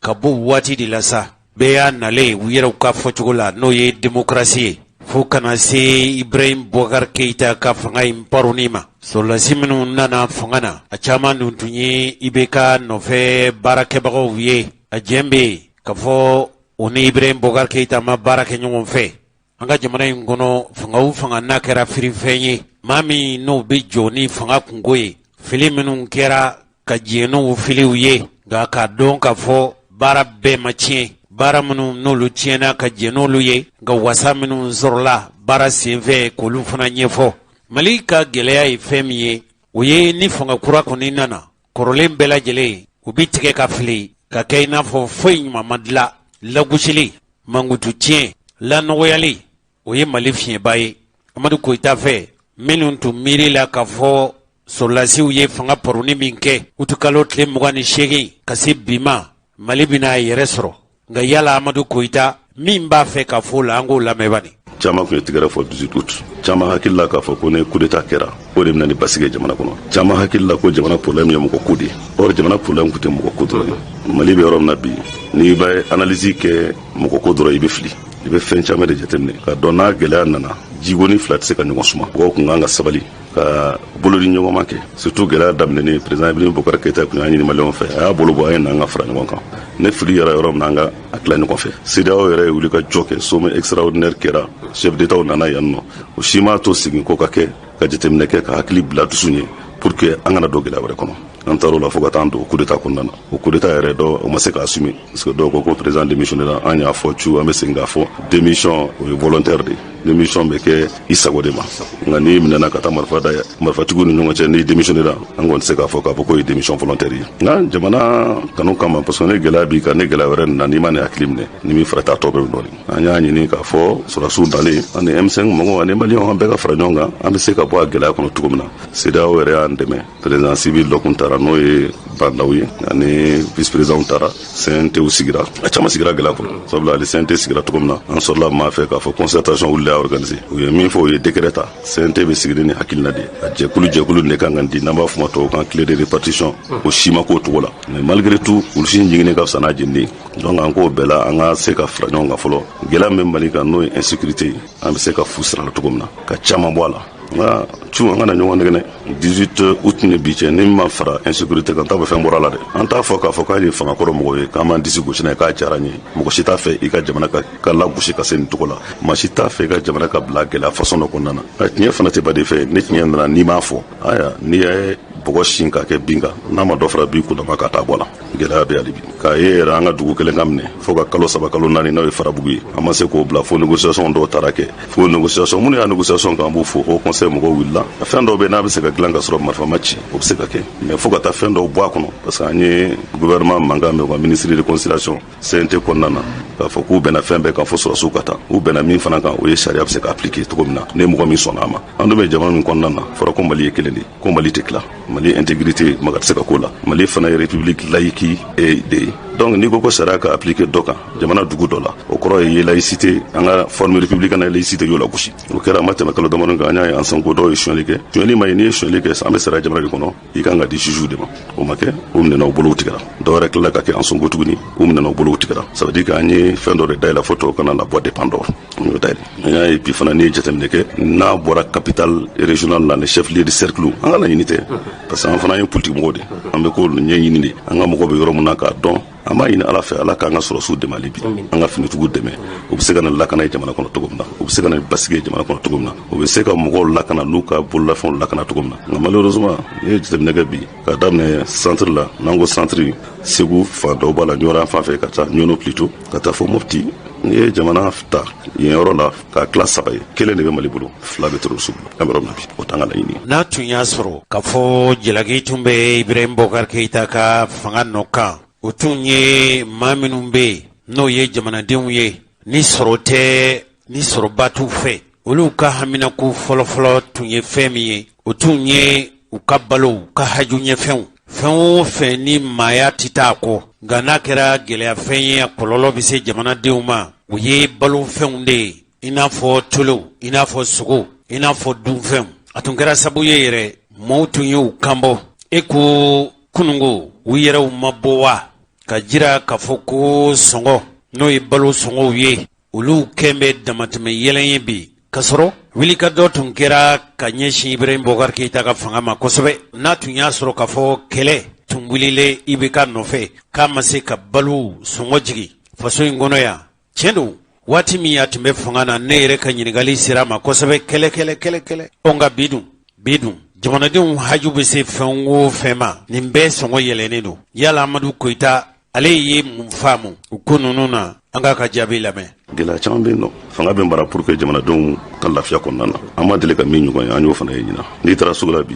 ka bɔ waati de la sa bɛɛ y'a nalen u yɛrɛw ka fɔcogo la n'o ye démocratie ye fo kana se Ibrahim Boubacar Keïta ka fanga in paroni ma sɔrɔlasi minnu nana fanga na a caman dun tun ye IBK nɔfɛ baarakɛbagaw ye a jɛn bɛ yen k'a fɔ u ni Ibrahim Boubacar Keïta ma baara kɛ ɲɔgɔn fɛ an ka jamana in kɔnɔ fanga o fanga n'a kɛra firifɛn ye maa min n'o bɛ jɔ ni fanga kungo ye fili minnu kɛra ka diɲɛ n'o filiw ye nka k'a dɔn k'a fɔ baara bɛɛ ma tiɲɛ baara minnu n'olu tiɲɛna ka diɲɛ n'olu ye nka wasa minnu sɔrɔla baara senfɛ k'olu fana ɲɛfɔ mali ka gɛlɛya ye fɛn min ye o ye ni fanga kura kɔni nana kɔrɔlen bɛɛ lajɛlen u bi tigɛ ka fili ka kɛ i n'a fɔ foyi ɲuman ma dilan lagosili mankutu tiɲɛ lanɔgɔyali o ye mali fiɲɛba ye amadu koyita fɛ minnu tun miiri la k'a fɔ sɔrɔlasiw ye fanga pɔrɔni min kɛ utukalo tile 28 ka se bi ma mali bɛna a yɛrɛ sɔrɔ nka yala amadu koyita min b'a fɛ ka fɔ la an k'o lamɛn bani caman kun ye tigɛrɛ fɔ 18 août caman hakilila k'a fɔ ko ni coup d'état kɛra o de bɛna ni basigi jamana kɔnɔ caman hakilila ko jamana problème ye mɔgɔ ko de or jamana problème kun tɛ mɔgɔ ko dɔrɔn ye mali bɛ yɔrɔ min na bi n'i bɛ analyse kɛ mɔgɔ ko dɔrɔn i bɛ fili i bɛ fɛn caman de jateminɛ ka dɔn n'a gɛlɛya nana jigoni fila tɛ se ka ɲɔgɔn suma mɔgɔw kun kan ka sabali ka bolo di ɲɔgɔn ma kɛ surtout gɛlɛya daminɛni président Ibrahim Boubacar Keïta kun y'a ɲini maliyɛnw fɛ a y'a bolo bɔ a ye n'an ka fara ɲɔgɔn kan ne fili yɛrɛ yɔrɔ min na an ka a tila ɲɔgɔn fɛ CEDEAO yɛrɛ ye wuli ka jɔ kɛ sommet extraordinaire kɛra chef d'état nana yan nɔ o si m'a to segin ko ka kɛ ka jateminɛ kɛ ka hakili bila dusu ye pour que an kana don gɛlɛya wɛrɛ kɔnɔ an taar'o la fo ka taa don coup d'état kɔnɔna na o coup d'état yɛrɛ dɔw o ma se k'a assumer parce que dɔw ko président démissionnera an y'a fɔ cu an bɛ segin k'a fɔ démission o ye volontaire de démission bɛ kɛ i sago de ma nka n'i minɛna ka taa marifatigiw ni ɲɔgɔn cɛ n'i démissionnera an kɔni tɛ se k'a fɔ k'a fɔ k'o ye démission volontaire ye nka jamana kanu kama parce que ne gɛlɛya b'i kan ne gɛlɛya wɛrɛ nana n'i ma ne hakili minɛ ni min fara t'a tɔ bɛɛ dɔɔnin an y'a ɲini k'a fɔ sɔrɔdasiw nalen ani M5 mɔgɔw ani maliyɛnw an bɛɛ ka fara ɲɔgɔn kan an bɛ se ka bɔ a gɛlɛya kɔnɔ cogo min na CEDEAO yɛrɛ y'an dɛmɛ président civil dɔ kun taara n'o ye bandaw ye ani vice président taara CNT sigira a caman sigira gɛlɛya kɔnɔ sabula ale CNT sigira cogo min na an sɔrɔla maa fɛ k'a fɔ concertation wulila a organiser u ye min fɔ o ye décret ta CNT bɛ sigi ni hakilina de a jɛkulu de kan ka di n'an b'a fɔ ma tubabukan clé de répartition o si ma k'o cogo la mais malgré tout olu si jiginnen ka fisa n'a jeninen donc an k'o bɛɛ la an ka se ka fara ɲɔgɔn kan fɔlɔ gɛlɛya min bɛ Mali kan n'o ye insécurité ye an bɛ se ka fu sira la cogo min na ka caman bɔ a la nka cu an kana ɲɔgɔn nɛgɛnɛ 18 août ni bi cɛ ni ma fara insécurité kan t'a fɛ fɛn bɔra la dɛ an t'a fɔ k'a fɔ k'ale ye fangakɔrɔ mɔgɔ ye k'an b'an disi gosi n'a ye k'a diyara n ye mɔgɔ si t'a fɛ i ka jamana ka lagosi ka se nin cogo la maa si t'a fɛ i ka jamana ka bila gɛlɛya façon dɔ kɔnɔna na tiɲɛ fana tɛ ba de fɛ ni tiɲɛ nana n'i m'a fɔ aya n'i ye bɔgɔ sin ka kɛ bin kan n'a ma dɔ fara bin kundama ka taa bɔ la gɛlɛya bɛ hali bi k'a ye yɛrɛ an ka dugu kelen ka minɛ fo ka kalo 3 kalo 4 n'o ye farabugu ye an ma se k'o bila fo négociation dɔw taara kɛ fo négociation minnu y'a négociation kan an b'o fɔ o conseil mɔgɔw wulila fɛn dɔw bɛ n'a bɛ se ka dilan ka sɔrɔ marifa ma ci o bɛ se ka kɛ mais fo ka taa fɛn dɔw bɔ a kɔnɔ parce que an ye gouvernement mankan mɛn u ka ministre de conciliation CNT kɔnɔna na k'a fɔ k'u bɛnna fɛn bɛɛ kan fo sɔrɔsiw ka taa u bɛnna min fana kan o ye sariya bɛ se ka appliquer cogo min na ni mɔgɔ min sɔnna a ma an dun bɛ jamana min kɔnɔna na fɔra ko Mali ye kelen de ko Mali tɛ tila Mali intégrité maga tɛ se ka k'o la Mali fana ye république laïque de ye donc n'i ko sariya ka appliquer dɔ kan jamana dugu dɔ la o kɔrɔ ye laïcité an ka forme républicaine na laïcité y'o la gosi o kɛra a ma tɛmɛ kalo damadɔ kan an y'a ye ensemble ko dɔw ye suɲɛli kɛ suɲɛli ma ye n'i ye suɲɛli kɛ an bɛ sariya jamana de kɔnɔ i kan ka di juge de ma o ma kɛ o minɛna o bolow tigɛra dɔw yɛrɛ tilala ka kɛ ensemble tuguni o minɛna o bolow tigɛra ça veut dire qu'an ye fɛn dɔ de dayɛlɛ fo tɔw kana na bɔ dépend dɔ an y'o dayɛlɛ an y'a ye bi fana n'i ye jateminɛ kɛ n'a bɔra capitale régionale la les chefs lieux de cercle an ka laɲini tɛ parce que an fana ye politique mɔgɔw de an bɛ k'o ɲɛɲini de an ka mɔgɔw bɛ yɔrɔ min na k'a dɔn an b'a ɲini ala fɛ ala k'an ka sɔrɔsiw dɛmɛ hali bi an ka finitigiw dɛmɛ u bɛ se ka na lakana ye jamana kɔnɔ cogo min na u bɛ se ka na basigi ye jamana kɔnɔ cogo min na u bɛ se ka mɔgɔw lakana n'u ka bololafɛnw lakana cogo min na nka malheureusement n'i ye jateminɛ kɛ bi ka daminɛ centre la n'an ko centre Segu fan dɔw b'a la Ɲɔra fan fɛ ka taa Ɲɔnɔ plutôt ka taa fɔ Mopti n'i ye jamana ta yen yɔrɔ la k'a tila 3 ye kelen de bɛ Mali bolo 2 bɛ terroriste bolo an bɛ yɔrɔ min na bi o t'an ka laɲini n'a tun y'a sɔrɔ k'a fɔ Jalaki tun bɛ Ibrahim Boubacar Keïta ka fanga nɔ kan o tun ye maa minnu bɛ yen n'o ye jamanadenw ye ni sɔrɔ tɛ ni sɔrɔba t'u fɛ olu ka haminako fɔlɔfɔlɔ tun ye fɛn min ye o tun ye u ka balo u ka haju ɲɛfɛnw fɛn o fɛn ni maaya tɛ taa kɔ nka n'a kɛra gɛlɛyafɛn ye a kɔlɔlɔ bɛ se jamanadenw ma o ye balofɛnw de ye i n'a fɔ tolo i n'a fɔ sogo i n'a fɔ dunfɛnw a tun kɛra sabu ye yɛrɛ maaw tun ye u kanbɔ e ko kunungo u yɛrɛw ma bɔ wa ka jira k'a fɔ ko sɔngɔ n'o ye balo sɔngɔw ye olu kɛn bɛ damatɛmɛ yɛlɛn ye bi ka sɔrɔ wulikajɔ tun kɛra ka ɲɛsin Ibrahim Boubacar Keïta ka fanga ma kosɛbɛ n'a tun y'a sɔrɔ k'a fɔ kɛlɛ tun wulilen IBK nɔfɛ k'a ma se ka balo sɔngɔ jigi faso in kɔnɔ yan tiɲɛ don waati min a tun bɛ fanga na ne yɛrɛ ka ɲininkali sera ma kosɛbɛ kɛlɛ nga bidun jamanadenw haju bɛ se fɛn o fɛn ma nin bɛɛ sɔngɔ yɛlɛnnen don yala Amadu Koyita ale ye mun faamu u ko ninnu na an ka jaabi lamɛn. Gɛlɛya caman bɛ yen nɔ fanga bɛ mara pour que jamanadenw ka lafiya kɔnɔna na an ma deli ka min ɲɔgɔn ye an y'o fana ye ɲina n'i taara sugu la bi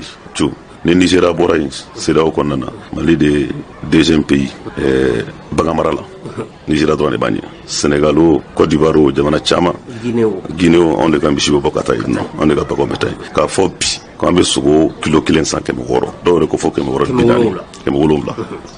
ni Nigéria bɔra yen CEDEAO kɔnɔna na Mali de deuxième pays bagan mara la Nigéria dɔrɔn de b'a ɲɛ Sénégal o Côte d'Ivoire o jamana caman Guinée o anw de ka misi bɛ bɔ ka taa yen nɔ anw de ka baganw bɛ taa yen k'a fɔ bi k'an bɛ sogo kilo 1 san 600 dɔw yɛrɛ ko fɔ 700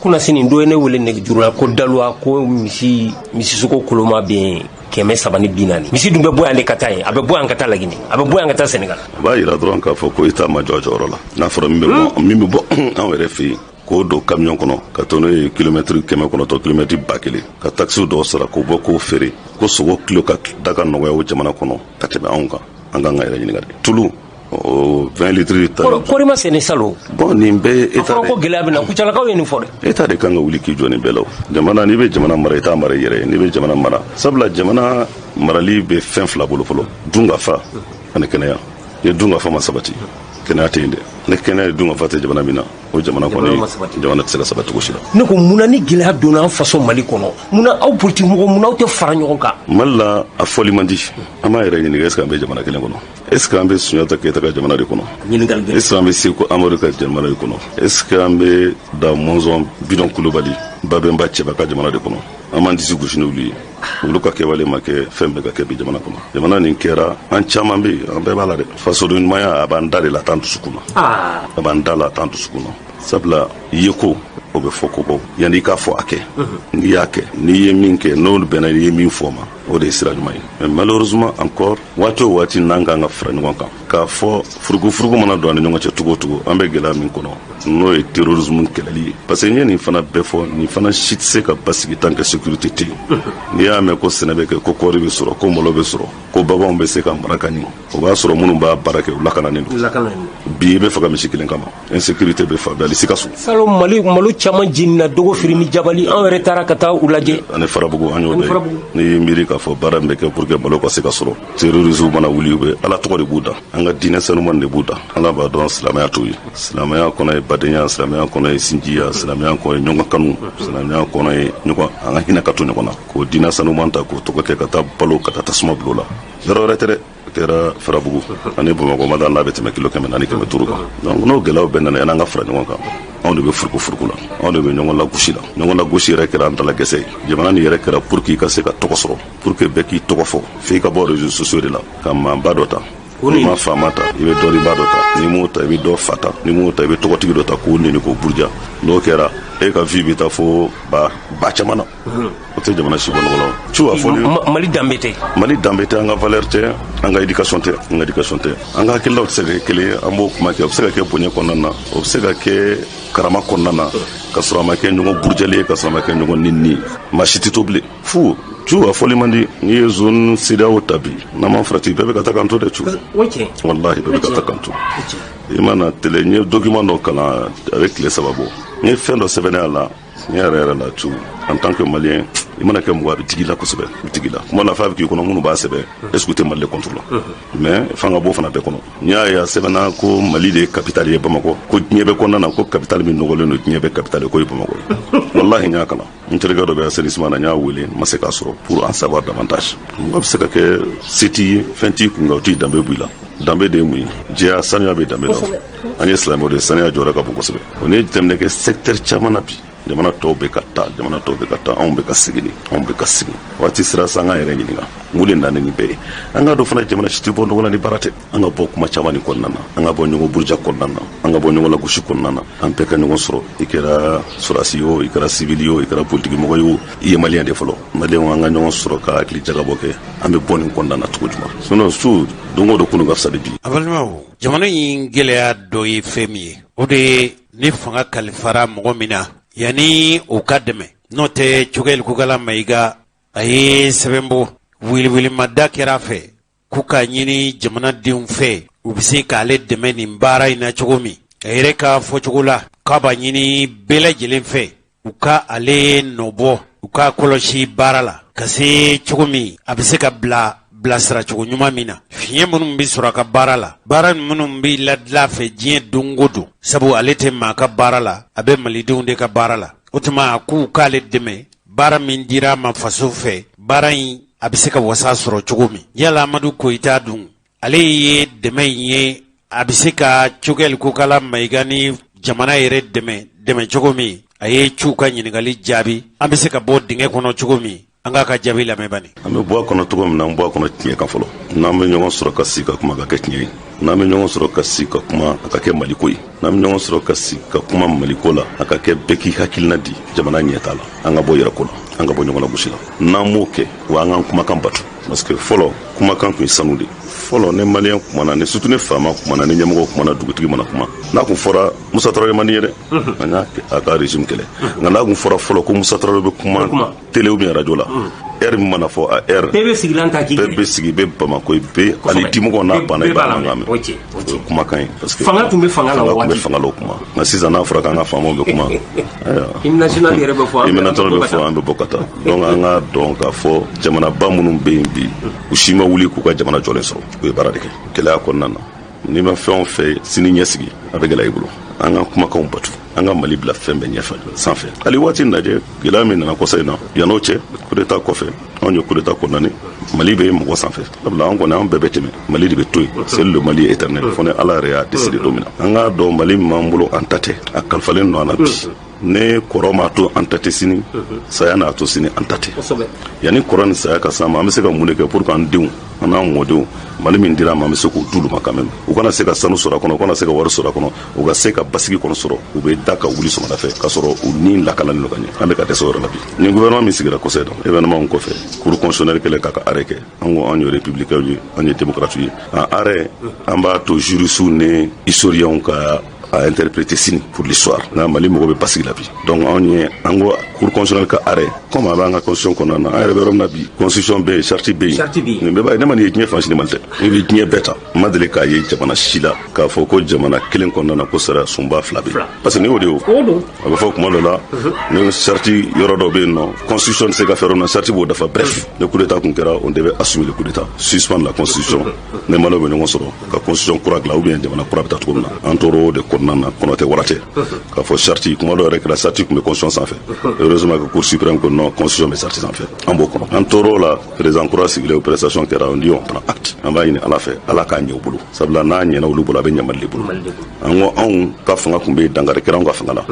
kuna sini dɔ ye ne wele nɛgɛjuru la ko Daluwa ko misisogo koloma bɛ 340 misi dun bɛ bɔ yan de ka taa yen a bɛ bɔ yan ka taa Laginɛ a bɛ bɔ yan ka taa Sénégal a b'a yira dɔrɔn k'a fɔ ko État ma jɔ a jɔyɔrɔ la n'a fɔra min bɛ bɔ anw yɛrɛ fɛ yen k'o don camion kɔnɔ ka to n'o ye kilomètre 900 kilomètre 1000 ka taxi dɔw sara k'o bɔ k'o feere ko sogo kilo ka da ka nɔgɔya o jamana kɔnɔ ka tɛmɛ anw kan an k'an ka yɛrɛ ɲininka de tulu 20 litres ta kɔri ma sɛnɛ salo bon nin bɛɛ État ko gɛlɛya bɛ na kucalakaw ye nin fɔ dɛ État de kan ka wuli k'i jɔ nin bɛɛ la jamana n'i bɛ jamana mara i t'a mara i yɛrɛ ye n'i bɛ jamana mara sabula jamana marali bɛ fɛn fila bolo fɔlɔ dun ka fa ani kɛnɛya ni dun ka fa ma sabati kɛnɛya tɛ yen dɛ ni kɛnɛya ye dun ka fa tɛ jamana min na o jamana kɔni jamana tɛ se ka sabati cogo si la ne ko munna ni gɛlɛya donna an faso Mali kɔnɔ munna aw politique mɔgɔ munna aw tɛ fara ɲɔgɔn kan Mali la a fɔli man di an b'a yɛrɛ ɲininka est-ce que an bɛ jamana kelen kɔnɔ est-ce que an bɛ Sunjata Keyita ka jamana de kɔnɔ est-ce que an bɛ Sékou Amadu ka jamana de kɔnɔ est-ce que an bɛ Da Mɔnzɔn Bidɔn Kulubali Babɛnba Cɛba ka jamana de kɔnɔ an m'an disi gosi n'olu ye olu ka kɛwale ma kɛ fɛn bɛɛ ka kɛ bi jamana kɔnɔ jamana nin kɛra an caman bɛ yen an bɛɛ b'a la dɛ fasoden ɲumanya a b'an da de la t'an dusukun na a b'an da la t'an dusukun na sabula yeko o bɛ fɔ ko bɔ yanni i k'a fɔ a kɛ n'i y'a kɛ n'i ye min kɛ n'olu bɛnna n'i ye min fɔ ma o de ye sira ɲuman ye mais malheureusement encore waati o waati n'an kan ka fara ɲɔgɔn kan k'a fɔ furugu mana don an ni ɲɔgɔn cɛ cogo o cogo an bɛ gɛlɛya min kɔnɔ n'o ye terrorisme kɛlɛli ye parce que n ye nin fana bɛɛ fɔ nin fana si tɛ se ka basigi tant que sécurité tɛ yen n'i y'a mɛn ko sɛnɛ bɛ kɛ ko kɔɔri bɛ sɔrɔ ko malo bɛ sɔrɔ ko baganw bɛ se ka mara ka ɲɛ o b'a sɔrɔ minnu b'a baara kɛ u lakananen don bi i bɛ faga misi kelen kama insécurité bɛ fa bali Sikaso salo malo caman jenina dogo firini jabali an yɛrɛ taara ka taa u lajɛ ani Farabugu an y'o bɛɛ n'i ye miiri k'a fɔ baara min bɛ kɛ pour que malo ka se ka sɔrɔ terrorisme mana wuli u bɛ Ala tɔgɔ de b'u da an ka diinɛ sanuman de b'u da Ala b'a dɔn silamɛya t'o ye silamɛya kɔnɔ ye badenya silamɛya kɔnɔ ye sinjiya silamɛya kɔnɔ ye ɲɔgɔn kanu silamɛya kɔnɔ ye ɲɔgɔn an ka hinɛ ka to ɲɔgɔn na k'o diinɛ sanuman ta k'o tɔgɔ kɛ ka taa balo ka taa tasuma bila o la yɔrɔ wɛrɛ tɛ dɛ kɛra Farabugu ani Bamakɔ ma da n'a bɛ tɛmɛ kilo 400 500 kan donc n'o gɛlɛyaw bɛɛ nana yan'an ka fara ɲɔgɔn kan anw de bɛ furugu la anw de bɛ ɲɔgɔn lagosi la ɲɔgɔn lagosi yɛrɛ kɛra an dalagɛsɛ ye jamana nin yɛrɛ kɛra pour que i ka se ka tɔgɔ sɔrɔ pour que bɛɛ k'i tɔgɔ fɔ f'i ka bɔ réseaux sociaux de la ka manba dɔ ta n'i ma faama ta i bɛ dɔnniba dɔ ta n'i m'o ta i bɛ dɔ fa ta n'i m'o ta i bɛ tɔgɔtigi dɔ ta k'o neni k'o buruja n'o kɛra e ka vie bɛ taa fo ba caman na o tɛ jamana si bɔ nɔgɔ la tu a fɔ Mali danbe tɛ an ka valeur tɛ an ka éducation tɛ an ka hakililaw tɛ se ka kɛ kelen ye an b'o kuma kɛ o bɛ se ka kɛ bonya kɔnɔna na o bɛ se ka kɛ karama kɔnɔna na ka sɔrɔ a ma kɛ ɲɔgɔn burujali ye ka sɔrɔ a ma kɛ ɲɔgɔn nini maa si tɛ to bilen fu tu a fɔli man di n'i ye zone CEDEAO ta bi n'an ma farati bɛɛ bɛ ka taa k'an to dɛ tu wallahi bɛɛ bɛ ka taa k'an to i mana télé n ye document dɔ kalan a bɛ tile 3 bɔ n ye fɛn dɔ sɛbɛnnen a la n yɛrɛ la tu en tant que malien i mana kɛ mɔgɔ a bɛ digi la kosɛbɛ a bɛ digi la kuma la f'a bɛ k'i kɔnɔ minnu b'a sɛbɛn est-ce que u tɛ Mali de contre la mais f'an ka bɔ fana bɛɛ kɔnɔ n y'a ye a sɛbɛnna ko Mali de ye capitale ye Bamakɔ ko diɲɛ bɛ kɔnɔna na ko capitale min nɔgɔlen don diɲɛ bɛ capitale ko ye Bamakɔ ye wallahi n y'a kalan n terikɛ dɔ bɛ assainissement na n y'a wele n ma se k'a sɔrɔ pour en savoir davantage mɔgɔ bɛ se ka kɛ se t'i ye fɛn t'i kun nka o t'i danbe b'i la danbe de ye mun ye jɛya sanuya bɛ danbe la an ye silamɛw de sanuya jɔyɔrɔ ka bon kosɛbɛ o ni jateminɛ kɛ secteur caman na bi jamana tɔw bɛ ka taa anw bɛ ka segin waati sera sa an ka yɛrɛ ɲininka mun de nana nin bɛɛ ye an ka dɔ fana jamana si tɛ bɔ ɲɔgɔn na ni baara tɛ an ka bɔ kuma caman nin kɔnɔna na an ka bɔ ɲɔgɔn buruja kɔnɔna na an ka bɔ ɲɔgɔn lagosi kɔnɔna na an bɛɛ ka ɲɔgɔn sɔrɔ i kɛra sɔrasi ye o i kɛra sivili ye o i kɛra politiki mɔgɔ ye o i ye maliyɛn de fɔlɔ maliyɛnw an ka ɲɔgɔn sɔrɔ ka hakili jagabɔ kɛ an bɛ bɔ nin kɔnɔna na cogo jumɛn sinon su don o don kunu ka fisa de bi a balimaw jamana in gɛlɛya dɔ ye fɛn min ye o de ye ni fanga kalifara mɔgɔ min na yani o ka dɛmɛ n'o tɛ Cogɛl Kokala Mayiga a ye sɛbɛnbɔ wiliwilimada kɛra a fɛ k'u ka ɲini jamanadenw fɛ u bɛ se k'ale dɛmɛ nin baara in na cogo min a yɛrɛ ka fɔcogo la k'a b'a ɲini bɛɛ lajɛlen fɛ u ka ale nɔbɔ u ka kɔlɔsi baara la ka se cogo min a bɛ se ka bilasira cogo ɲuman min na. Fiɲɛ minnu bɛ sɔrɔ a ka baara la, baara minnu bɛ ladila fɛ diɲɛ don o don, sabu ale tɛ maa ka baara la, a bɛ malidenw de ka baara la. O tuma k'u k'ale dɛmɛ baara min dira ma faso fɛ, baara in a bɛ se ka wasa sɔrɔ cogo min. Yala Amadu Koyita dun ale ye dɛmɛ in ye, a bɛ se ka Cogɛl Kokala Mayiga ni jamana yɛrɛ dɛmɛ cogo min. A ye ciw ka ɲininkali jaabi. An bɛ se ka bɔ dingɛ kɔnɔ cogo min, an k'a ka jaabi lamɛn bani. An bɛ bɔ a kɔnɔ cogo min na an bɔ a kɔnɔ tiɲɛ kan fɔlɔ. N'an bɛ ɲɔgɔn sɔrɔ ka sigi ka kuma ka kɛ tiɲɛ ye, n'an bɛ ɲɔgɔn sɔrɔ ka sigi ka kuma a ka kɛ maliko ye, n'an bɛ ɲɔgɔn sɔrɔ ka sigi ka kuma maliko la a ka kɛ bɛɛ k'i hakilina di jamana ɲɛ t'a la. An ka bɔ yɛrɛko la, an ka bɔ ɲɔgɔn na gosi la. N'an m'o kɛ wa an k'an kumakan batu, parce que fɔlɔ kumakan tun ye sanu de. Fɔlɔ ne maliyɛn kumana, ni surtout ne faama kumana, ni ɲɛmɔgɔ kumana, dugutigi mana kuma, n'a kun fɔra Musa Tarawele man di ye dɛ, an y'a a ka régime kɛlɛ, nka n'a kun fɔra fɔlɔ ko Musa Tarawele bɛ kuma télé ou bien radio la, heure min mana fɔ a heure bɛɛ bɛ sigilan ta k'i bɛɛ bɛ sigi, bɛ Bamako, bɛ hali dimɔgɔw n'a banna i b'a mankan mɛn. Kumakan ye parce que fanga tun bɛ fanga la o waati, fanga la o kuma, nka sisan n'a fɔra k'an ka faamaw bɛ kuma, hymne national yɛrɛ bɛ fɔ, hymne national bɛ fɔ, an bɛ bɔ ka taa. Donc an ka dɔn k'a fɔ jamanaba minnu bɛ yen bi, u si ma wuli k'u ka jamana jɔlen sɔrɔ, u ye baara de kɛ gɛlɛya kɔnɔna na. N'i ma fɛn o fɛn sini ɲɛsigi a bɛ gɛlɛya i bolo. An ka kumakanw batu, an ka Mali bila fɛn bɛɛ ɲɛfɛ sanfɛ. Hali waati lajɛ gɛlɛya min nana kɔsa in na, yan'o cɛ coup d'état kɔfɛ anw ye coup d'état kɔnɔna, Mali bɛ mɔgɔ sanfɛ. Sabula an kɔni an bɛɛ bɛ tɛmɛ, Mali de bɛ to yen, c'est le Mali éternel, fo ni Ala yɛrɛ y'a décidé don min na. An k'a dɔn Mali min b'an bolo an ta tɛ, a kalifalen don an na bi. Ne kɔrɔ m'a to an ta tɛ sini, saya n'a to sini an ta tɛ. Yanni kɔrɔ ni saya ka s'an ma an bɛ se ka mun de kɛ pour que an denw an n'an mɔdenw Mali min dira ma an bɛ se k'o d'olu ma quand même. U kana se ka sanu sɔrɔ a kɔnɔ, u kana se ka wari sɔrɔ a kɔnɔ, u ka se ka basigi kɔnɔ sɔrɔ, u bɛ da ka wuli sɔgɔmada fɛ k'a sɔrɔ u ni lakalani don ka ɲɛ. An bɛ ka dɛsɛ o yɔrɔ la bi. Ni gouvernement min sigira kɔsɛ dɔn événement kɔfɛ cour constitutionnelle kɛlen k'a ka arrêt kɛ, an ko an ye républicains ye, an ye démocrates ye. En arrêt an b'a to juristes ni historiens ka a interpréter sini pour l'histoire. Na Mali mɔgɔ bɛ basigi la bi. Donc an ko cour constitutionnelle ka arrêt comme a b'an ka constitution kɔnɔna na, an yɛrɛ bɛ yɔrɔ min na bi constitution bɛ yen, charte bɛ yen. Nin bɛɛ b'a ye ne ma nin ye diɲɛ fan si de Mali tɛ. I bɛ diɲɛ bɛɛ ta. N ma deli k'a ye jamana si la k'a fɔ ko jamana kelen kɔnɔna na ko sera sunba fila bɛ yen. Parce que ni o de ye o. A bɛ fɔ kuma dɔ la ni charte yɔrɔ dɔ bɛ yen nɔ constitution tɛ se ka fɛn yɔrɔ min na charte b'o dafa. Bref, ni coup d'état kun kɛra on devait assumer le coup d'état, suspendre la constitution. Ne Maliens bɛ ɲɔgɔn sɔrɔ ka constitution kura dilan ou bien jamana kura bɛ taa cogo min na. An tor'o de kɔnɔna na kɔnɔ tɛ wara tɛ. K'a fɔ charte kuma dɔ yɛrɛ kɛra charte kun bɛ constitution sanfɛ. Heureusement que cour suprême ko non constitution bɛ charte sanfɛ. An b'o kɔnɔ. An tor'o la président kura sigilen o prestation kɛra on dit on prend acte. An b'a ɲini Ala fɛ Ala k'a ɲɛ u bolo. Sabula n'a ɲɛna olu bolo a bɛ ɲɛ Mali de bolo. An ko anw ka fanga kun bɛ dankari kɛra anw ka fanga la.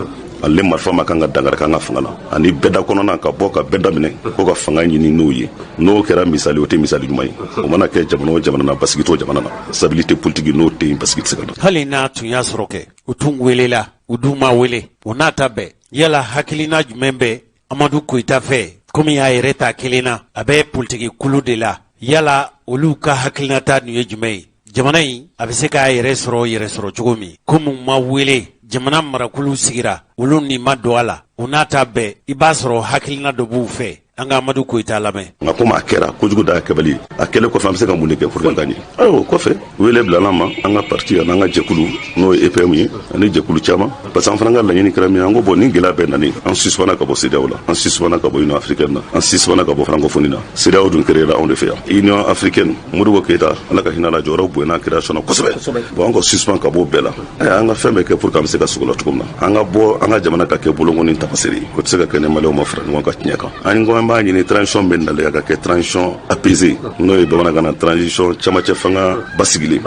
Ale marifa ma kan ka dankari k'an ka fanga la. Ani bɛɛda kɔnɔna ka bɔ ka bɛɛ daminɛ ko ka fanga ɲini n'o ye. N'o kɛra misali o tɛ misali ɲuman ye. O mana kɛ jamana o jamana na basigi t'o jamana na. Stabilité politique n'o tɛ yen basigi tɛ se ka na. Hali n'a tun y'a sɔrɔ kɛ u tun welela u dun ma wele o n'a ta bɛɛ yala hakilina jumɛn bɛ Amadu Koyita fɛ komi a yɛrɛ ta kelen na a bɛ politiki kulu de la yala olu ka hakilinata nin ye jumɛn ye jamana in a bɛ se k'a yɛrɛ sɔrɔ cogo min komi ma wele jamana marakulu sigira olu ni ma don a la o n'a ta bɛɛ i b'a sɔrɔ hakilina dɔ b'u fɛ an ka Amadu Koyita lamɛn. Nka komi a kɛra kojugu da kɛbali a kɛlen kɔfɛ an bɛ se ka mun de kɛ pour que ka ɲɛ. Ayiwa kɔfɛ wele bilala ma an ka parti ani an ka jɛkulu n'o ye EPM ye ani jɛkulu caman parce que an fana ka laɲini kɛra min an ko bon ni gɛlɛya bɛɛ nani an suspendra ka bɔ CEDEAO la an suspendra ka bɔ Union africaine na an suspendra ka bɔ francophonie na CEDEAO dun créera anw de fɛ yan Union africaine Modibo Keyita Ala ka hinɛ la jɔyɔrɔ bonyana création na kosɛbɛ bon an ka suspend ka bɔ bɛɛ la an ka fɛn bɛɛ kɛ pour que an bɛ se ka sugu la cogo min na an ka bɔ an ka jamana ka kɛ bolokɔni tapaseri ye o tɛ se ka kɛ ni Maliens ma fara ɲɔgɔn kan tiɲɛ kan an ko an b'a ɲini transition bɛ nalen a ka kɛ transition apaisée n'o ye bamanankan na transition camancɛ fanga basigilen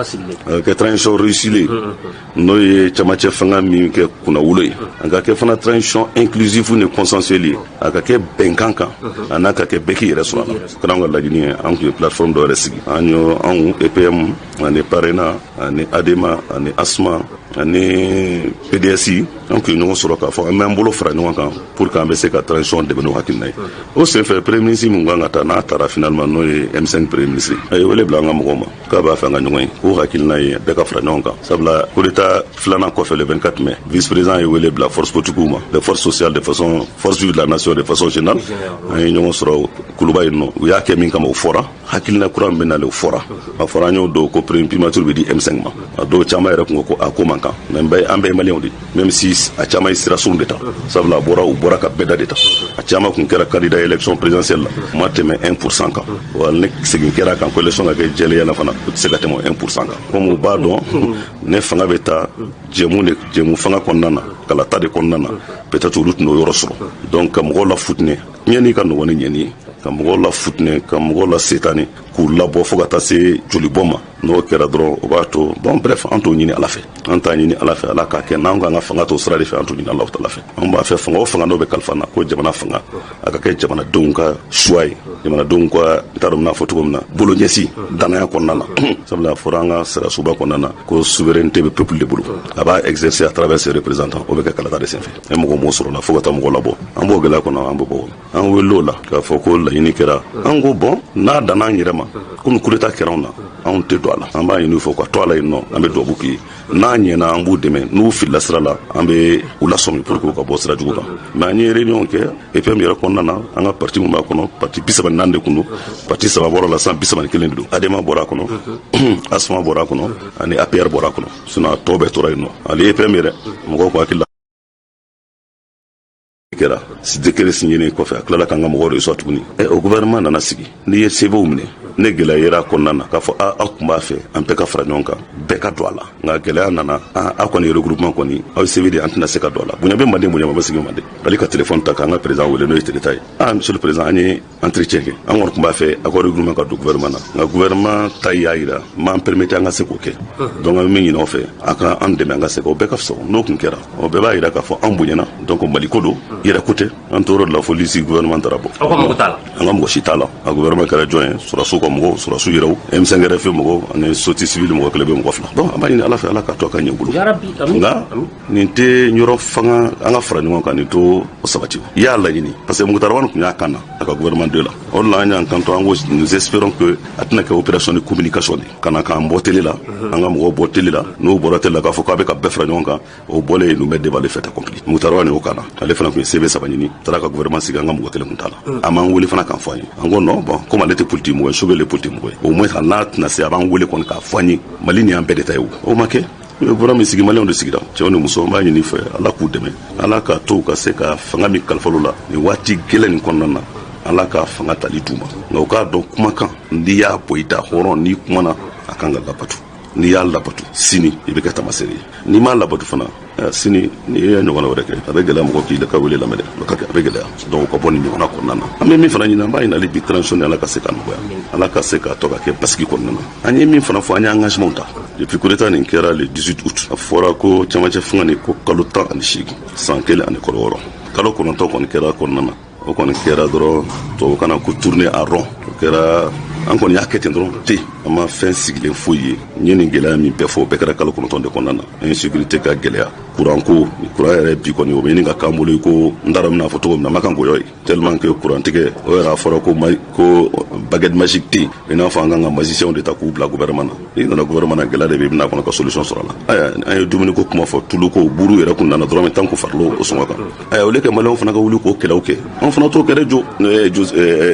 a ka kɛ transition réussie n'o ye camancɛ fanga min kɛ kunnawolo ye a ka kɛ fana transition inclusive ni consensuelle ye a ka kɛ bɛnkan kan a n'a ka kɛ bɛɛ k'i yɛrɛ sɔrɔ a la kana an ka laɲini ye an tun ye plateforme dɔ yɛrɛ sigi an y'o anw EPM ani PARENA ani ADEMA ani ASMA ani PDSI an tun ye ɲɔgɔn sɔrɔ k'a fɔ an b'an bolo fara ɲɔgɔn kan pour que an bɛ se ka transition dɛmɛ n'o hakilina ye o senfɛ premier ministre min kan ka taa n'a taara finalement n'o ye M5 premier ministre a ye wele bila an ka mɔgɔw ma k'a b'a fɛ an ka ɲɔgɔn ye k'o hakilina ye bɛɛ ka fara ɲɔgɔn kan sabula coup d'état filanan kɔfɛ le 24 mai vice président ye wele bila force politiques ma les forces sociales de façon force vive de la nation de façon générale an ye ɲɔgɔn sɔrɔ kuluba yen nɔ u y'a kɛ min kama o fɔra hakilina kura min bɛ nalen o fɔra a fɔra an y'o dɔw ko primature bɛ di M5 ma a dɔw caman yɛrɛ kun ko a ko man kan mais an bɛɛ ye Maliens de même si a caman ye sira sun de ta sabula u bɔra ka bɛɛda de ta a caman kun kɛra candidat élection présidentielle moi tɛmɛ 1% kan wa ne segin kɛra kan ko élection ka kɛ jɛlenya la fana o tɛ se ka tɛmɛ 1% kan comme u b'a dɔn ne fanga bɛ taa jɛmu fanga kɔnɔna na kalata de kɔnɔna na peut-être olu tɛna o yɔrɔ sɔrɔ donc ka mɔgɔw la futinɛ ɲɛni ka nɔgɔn ni ɲɛni ye ka mɔgɔw la futinɛ ka mɔgɔw la setani k'u labɔ fo ka taa se jolibɔ ma n'o kɛra dɔrɔn o b'a to bon bref an t'o ɲini ala fɛ an t'a ɲini ala fɛ ala k'a kɛ n'an k'an ka fanga t'o sira de fɛ an t'o ɲini ala ta fɛ an b'a fɛ fanga o fanga n'o bɛ kalifa na ko jamana fanga a ka kɛ jamanadenw ka choix ye jamanadenw ka n t'a dɔn n bɛna fɔ cogo min na bolo ɲɛsi danaya kɔnɔna na sabula a fɔra an ka sirasuba kɔnɔna na ko souveraineté bɛ peuple de bolo a b'a exercer à travers ses représentants o bɛ kɛ kalata de senfɛ e mɔgɔ m'o sɔrɔ la fo ka taa mɔgɔ labɔ an b'o gɛlɛya kɔnɔ an b'o bɔ an wel'o la k'a fɔ ko laɲini kɛra an ko bon n'a danna an yɛrɛ ma komi coup d'état kɛra anw na anw tɛ don a la an b'a ɲini u fɛ ka to a la yen nɔ an bɛ duwawu k'i ye n'a ɲɛna an b'u dɛmɛ n'u filila sira la an bɛ u lasɔmi pour que u ka bɔ sira jugu kan mais an ye réunion kɛ EPM yɛrɛ kɔnɔna na an ka parti min b'a kɔnɔ parti 34 de kun don parti 3 bɔra la 131 de don ADEMA bɔra a kɔnɔ ASFAMA bɔra a kɔnɔ ani APR bɔra a kɔnɔ sinon a tɔ bɛɛ tora yen nɔ ale EPM yɛrɛ mɔgɔw ko hakili kɛra décret signé kɔfɛ a tilala k'an ka mɔgɔw de sɔrɔ tuguni o gouvernement nana sigi n'i ye CVW minɛ ne gɛlɛya yera kɔnɔna na k'a fɔ aw tun b'a fɛ an bɛɛ ka fara ɲɔgɔn kan bɛɛ ka don a la nka gɛlɛya nana aw kɔni regroupement kɔni aw ye CV de an tɛna se ka don a la bonya bɛ manden bonya ma bɛ sigi manden hali ka téléphone ta k'an ka président wele n'o ye Téléta ye monsieur le président an ye entretien kɛ an kɔni tun b'a fɛ aw ka regroupement ka don gouvernement na nka gouvernement ta y'a yira m'an permettre an ka se k'o kɛ donc an bɛ min ɲini aw fɛ a ka an dɛmɛ an ka se o bɛɛ ka fisa n'o tun kɛra o bɛɛ b'a yira k'a fɔ an bonyana donc Mali ko don yɛrɛ ko tɛ an tɔɔrɔ de la fo lisi gouvernement taara bɔ aw ka mɔgɔ t'a la an ka mɔgɔ si t'a la a gouvernement kɛra jɔn ye sɔrɔsiw ka mɔgɔw sɔrɔsiw yɛrɛw M5 RF mɔgɔw ani société civile mɔgɔ kelen bɛ mɔgɔ fila donc an b'a ɲini ala fɛ ala ka to a ka ɲɛ bolo nka nin tɛ yɔrɔ fanga an ka fara ɲɔgɔn kan nin to o sabati i y'a laɲini parce que Mukutari tun y'a kan na a ka gouvernement de la o de la an y'an kanto an ko nous espérons que a tɛna kɛ opération de communication de ka na k'an bɔ télé la an ka mɔgɔw bɔ télé la n'o bɔra télé la k'a fɔ k'a bɛ ka bɛɛ fara ɲɔgɔn kan o bɔlen nous met devant le fait accompli Mukutari y'o kan na ale fana tun ye CV 3 ɲini taara ka gouvernement sigi an ka mɔgɔ kelen tun t'a la a m'an wele fana k'an fɔ an ye an ko non bon comme ale tɛ politique mɔgɔ ye Choguel ye politique mɔgɔ ye au moins n'a tɛna se a b'an wele kɔni k'a fɔ an ye Mali nin y'an bɛɛ de ta ye o ma kɛ gouvernement min sigi maliyɛnw de sigira cɛw ni musow an b'a ɲini fɛ ala k'u dɛmɛ ala ka to ka se ka fanga min kalifalo la nin waati gɛlɛn nin kɔnɔna na ala ka fanga tali d'u ma nka u k'a dɔn kumakan n'i y'a bɔ i da hɔrɔn n'i kumana a kan ka labato n'i y'a labato sini i bɛ kɛ tamasere ye n'i m'a labato fana sini n'i ye ɲɔgɔnna wɛrɛ kɛ a bɛ gɛlɛya mɔgɔ k'i ka wele lamɛn dɛ a bɛ gɛlɛya donc o ka bɔ nin ɲɔgɔnna kɔnɔna na an bɛ min fana ɲini an b'a ɲini hali bi transition ala ka se ka nɔgɔya ala ka se ka to ka kɛ basigi kɔnɔna na an ye min fana fɔ an ye engagement ta depuis coup d'état nin kɛra le 18 août a fɔra ko cɛmancɛ fanga nin ko kalo 18 san 1 ani kalo 6 kalo 9 kɔni kɛra kɔnɔna na o kɔni kɛra dɔrɔn tubabukan na ko tourner en rond o kɛra an kɔni y'a kɛ ten dɔrɔn ten an ma fɛn sigilen foyi ye n ye nin gɛlɛya min bɛɛ fɔ o bɛɛ kɛra kalo 9 de kɔnɔna na insécurité ka gɛlɛya courant ko courant yɛrɛ bi kɔni o bɛ ɲini ka k'an bolo ko n t'a dɔn n bɛna fɔ cogo min na ma kan goyɔ ye tellement que courant tigɛ o yɛrɛ a fɔra ko baguette magique tɛ yen i n'a fɔ an kan ka magiciens de ta k'u bila gouvernement na n'i nana gouvernement na gɛlɛya de bɛ i bɛna kɔnɔ ka solution sɔrɔ a la ayiwa an ye dumuni ko kuma fɔ tulu ko buru yɛrɛ kun nana dɔrɔn tan ko farilo o sɔngɔ kan ayiwa olu kɛ maliyɛnw fana ka wuli k'o kɛlɛw kɛ an fana t'o kɛ dɛ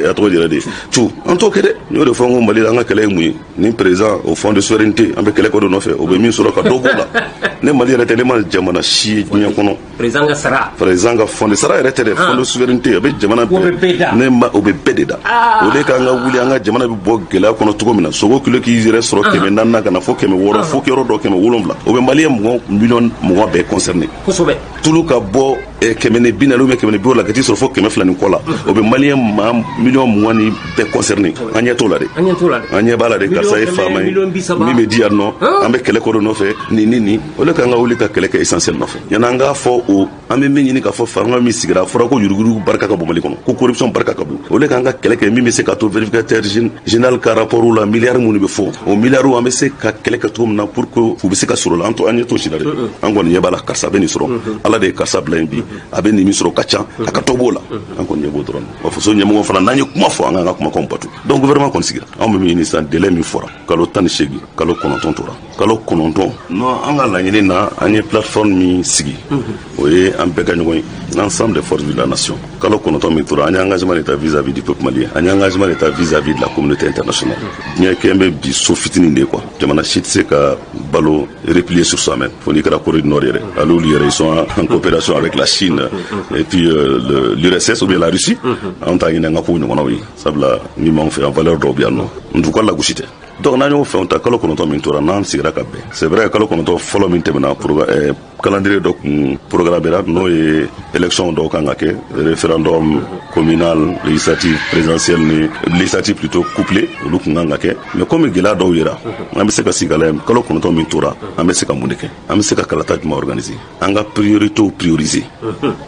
a tɔgɔ yɛrɛ de tu an t'o kɛ dɛ n y'o de fɔ n ko Mali la an ka kɛlɛ ye mun ye ni président au fond de souveraineté an bɛ kɛlɛ kɛ o de nɔfɛ o bɛ min sɔrɔ ka dɔ b'o la ne Mali yɛrɛ tɛ ne ma jamana si ye diɲɛ kɔnɔ président ka sara fond de sara yɛrɛ tɛ dɛ fond de souveraineté a bɛ jamana bɛɛ ne ma o bɛ bɛɛ de da o de k'an ka wuli an ka jamana bɛ bɔ gɛlɛya kɔnɔ cogo min na sogo kilo k'i yɛrɛ sɔrɔ 400 ka na fo 600 fo yɔrɔ dɔ 700 o bɛ maliyɛn million bɛɛ concerné kosɛbɛ tulu ka bɔ 140 ou 150 la ka t'i sɔrɔ fo 200 ni kɔ la o bɛ maliyɛn million 20 bɛɛ concerné an ɲɛ t'o la dɛ an ɲɛ b'a la de karisa ye faama ye min bɛ di yan nɔ an bɛ kɛlɛ kɔ nɔfɛ nin o de k'an ka wuli ka kɛlɛ kɛ essentiel nɔfɛ yanni an k'a fɔ o an bɛ min ɲini k'a fɔ fanga min sigira a fɔra ko yuruguyurugu barika ka bɔ Mali kɔnɔ ko corruption barika ka bon o de k'an ka kɛlɛ kɛ min bɛ se ka to vérificateur général ka rapport la milliards minnu bɛ fɔ o milliards an bɛ se ka kɛlɛ kɛ cogo min na pour que u bɛ se ka sɔrɔ la an ɲɛ t'o si la dɛ an kɔni ɲɛ b'a la karisa bɛ nin sɔrɔ ala de ye karisa bila yen bi a bɛ nin min sɔrɔ ka ca a ka tɔ b'o la an kɔni ɲɛ b'o dɔrɔn wa faso ɲɛmɔgɔ fana n'an ye kuma fɔ an k'an ka kumakanw bato donc gouvernement kɔni sigira anw bɛ min ɲini sisan délai min fɔra kalo 18 kalo 9 tora kalo 9 non an ka laɲini in na an ye plateforme min sigi o ye an bɛɛ ka ɲɔgɔn ye l'ensemble des forces de la nation kalo kɔnɔntɔn min tora an ye engagement de ta vis-à-vis du peuple malien an ye engagement de ta vis-à-vis de la communauté internationale diɲɛ kɛn bɛ bi so fitinin de quoi jamana si tɛ se ka balo replier sur soi-même fo n'i kɛra Corée du Nord yɛrɛ ale olu yɛrɛ ils sont en coopération avec la Chine et puis l'URSS ou bien la Russie an t'a ɲini an ka kow ɲɔgɔnnaw ye sabula min b'anw fɛ yan valeur dɔw bɛ yan nɔ n t'u ka lagosi tɛ donc n'an y'o fɛnw ta kalo kɔnɔntɔn min tora n'an sigira ka bɛn c'est vrai kalo kɔnɔntɔn fɔlɔ min tɛmɛna calendrier dɔ kun programmera n'o ye élection dɔw kan ka kɛ référendum communal législatif présidentiel ni législatif plutôt couplé olu kun kan ka kɛ mais comme gɛlɛya dɔw yera an bɛ se ka sigi a la kalo kɔnɔntɔn min tora an bɛ se ka mun de kɛ an bɛ se ka kalata jumɛn organiser an ka prioritéw prioriser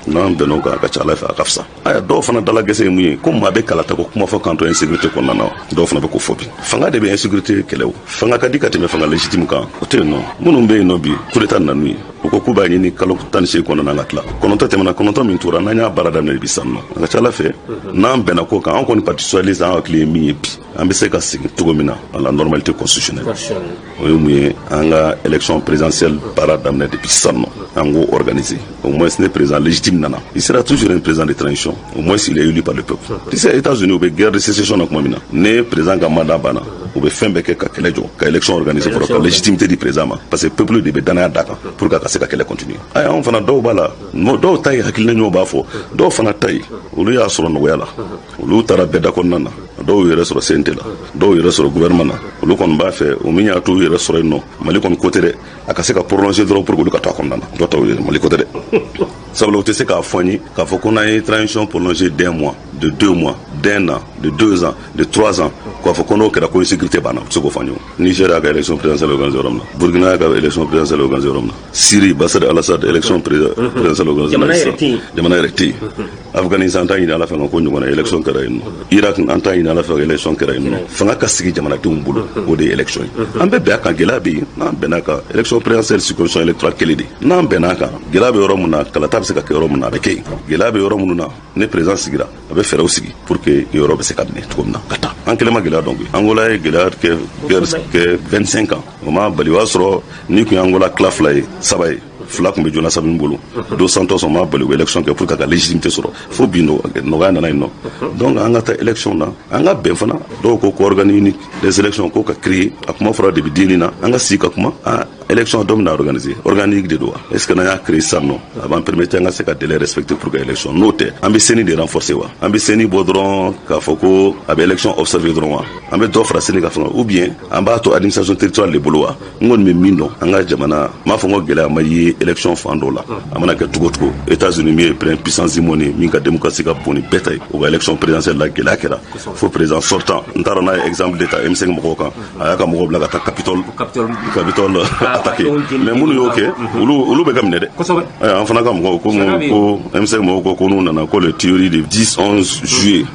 n'an bɛnn'o kan a ka ca Ala fɛ a ka fisa aya dɔw fana dala gɛsɛ ye mun ye ko maa bɛ kalata ko kuma fɔ kan to insécurité kɔnɔna na dɔw fana bɛ ko fɔ bi fanga de bɛ insécurité kɛlɛ o fanga ka di ka tɛmɛ fanga légitime kan o tɛ yen nɔ minnu bɛ yen nɔ bi coup d'état nanu ye u ko k'u b'a ɲini kalo 18 kɔnɔna ka tila kɔnɔntɔn tɛmɛna kɔnɔntɔn min tora n'an y'a baara daminɛ bi sisan nɔ a ka ca Ala fɛ n'an bɛnna ko kan an kɔni parti socialiste an hakili ye min ye bi an bɛ se ka segin cogo min na à la normalité constitutionnelle o ye mun ye an ka élection présidentielle baara daminɛ depuis sisan nɔ an k'o organiser au moins ni président légitime nana il sera toujours un président de transition au moins il est élu par le peuple tu sais États-Unis u bɛ guerre de sécession na kuma min na ne président ka mandat banna u bɛ fɛn bɛɛ kɛ ka kɛlɛ jɔ ka élection organiser fɔlɔ ka légitimité di président ma parce que peuple de bɛ danaya d'a kan pour que a ka se ka kɛlɛ continuer ayi anw fana dɔw b'a la dɔw ta ye hakilina ɲumanw b'a fɔ dɔw fana ta ye olu y'a sɔrɔ nɔgɔya la olu taara bɛɛ da kɔnɔna na dɔw yɛrɛ sɔrɔ CNT la dɔw yɛrɛ sɔrɔ gouvernement na olu kɔni b'a fɛ o min y'a to yɛrɛ sɔrɔ yen nɔ Mali kɔni côté dɛ a ka se ka prolonger dɔrɔn pour que olu ka to a kɔnɔna na dɔw ta o Mali côté dɛ sabula u tɛ se k'a fɔ n ye k'a fɔ ko n'an ye transition prolongée d'1 mois de 2 mois d'1 an de 2 ans de 3 ans k'a fɔ ko n'o kɛra ko insécurité banna u tɛ se k'o fɔ an ye Niger y'a ka élection présidentielle organisée yɔrɔ min na Burkina y'a ka élection présidentielle organisée yɔrɔ min na Syrie Bachar el-Assad élection présidentielle organisée jamana yɛrɛ tɛ yen Afghanistan an t'a ɲini Ala fɛ ko ɲɔgɔnna élection kɛra yen nɔ Irak an t'a ɲini Ala fɛ élection kɛra yen nɔ fanga ka sigi jamanadenw bolo o de ye élection ye an bɛ bɛn a kan gɛlɛya bɛ yen n'an bɛnna a kan élection présidentielle circonscription électorale kelen de n'an bɛnna a kan gɛlɛya bɛ yɔrɔ min na kalata bɛ se ka kɛ yɔrɔ min na a bɛ kɛ yen gɛlɛya bɛ yɔrɔ minnu na ne président sigira a bɛ fɛɛrɛw sigi pour que yɔrɔ bɛ se ka minɛ cogo min na ka taa an kelen ma gɛlɛya dɔn koyi Angola ye gɛlɛya kɛ 25 ans o ma bali o y'a sɔrɔ ni tun ye Angola tila 2 ye 3 ye fila tun bɛ Jonas Savimbi bolo 200 ma bali o élection kɛ pour que ka légitimité sɔrɔ fo bi nɔgɔya nana yen nɔ donc an ka taa élection na an ka bɛn fana dɔw ko organiser les élections ko ka créer a kuma fɔra depuis denni na an ka sigi ka kuma élection dɔ bɛna organiser organique de don wa est ce que n'an y'a créer sisan nɔ a b'an permettre an ka se ka délai respecter pour que élection n'o tɛ an bɛ CENI de renforcer wa an bɛ CENI bɔ dɔrɔn k'a fɔ ko a bɛ élection observer dɔrɔn wa an bɛ dɔ fara CENI ka fanga ou bien an b'a to administration territoriale de bolo wa n kɔni bɛ min dɔn an ka jamana n m'a fɔ n ko gɛlɛya ma ye élection fan dɔw la a mana kɛ cogo cogo États-Unis min ye première puissance du monde min ka démocratie ka bon ni bɛɛ ta ye o ka élection présidentielle la gɛlɛya kɛra fo président sortant n taara n'a ye exemple de ta M5 mɔgɔw kan a y'a ka mɔgɔw bila ka taa Capitole attaquer mais minnu y'o kɛ olu bɛ ka minɛ dɛ an fana ka mɔgɔw ko M5 mɔgɔw ko n'u nana ko le théorie de 10-11 juillet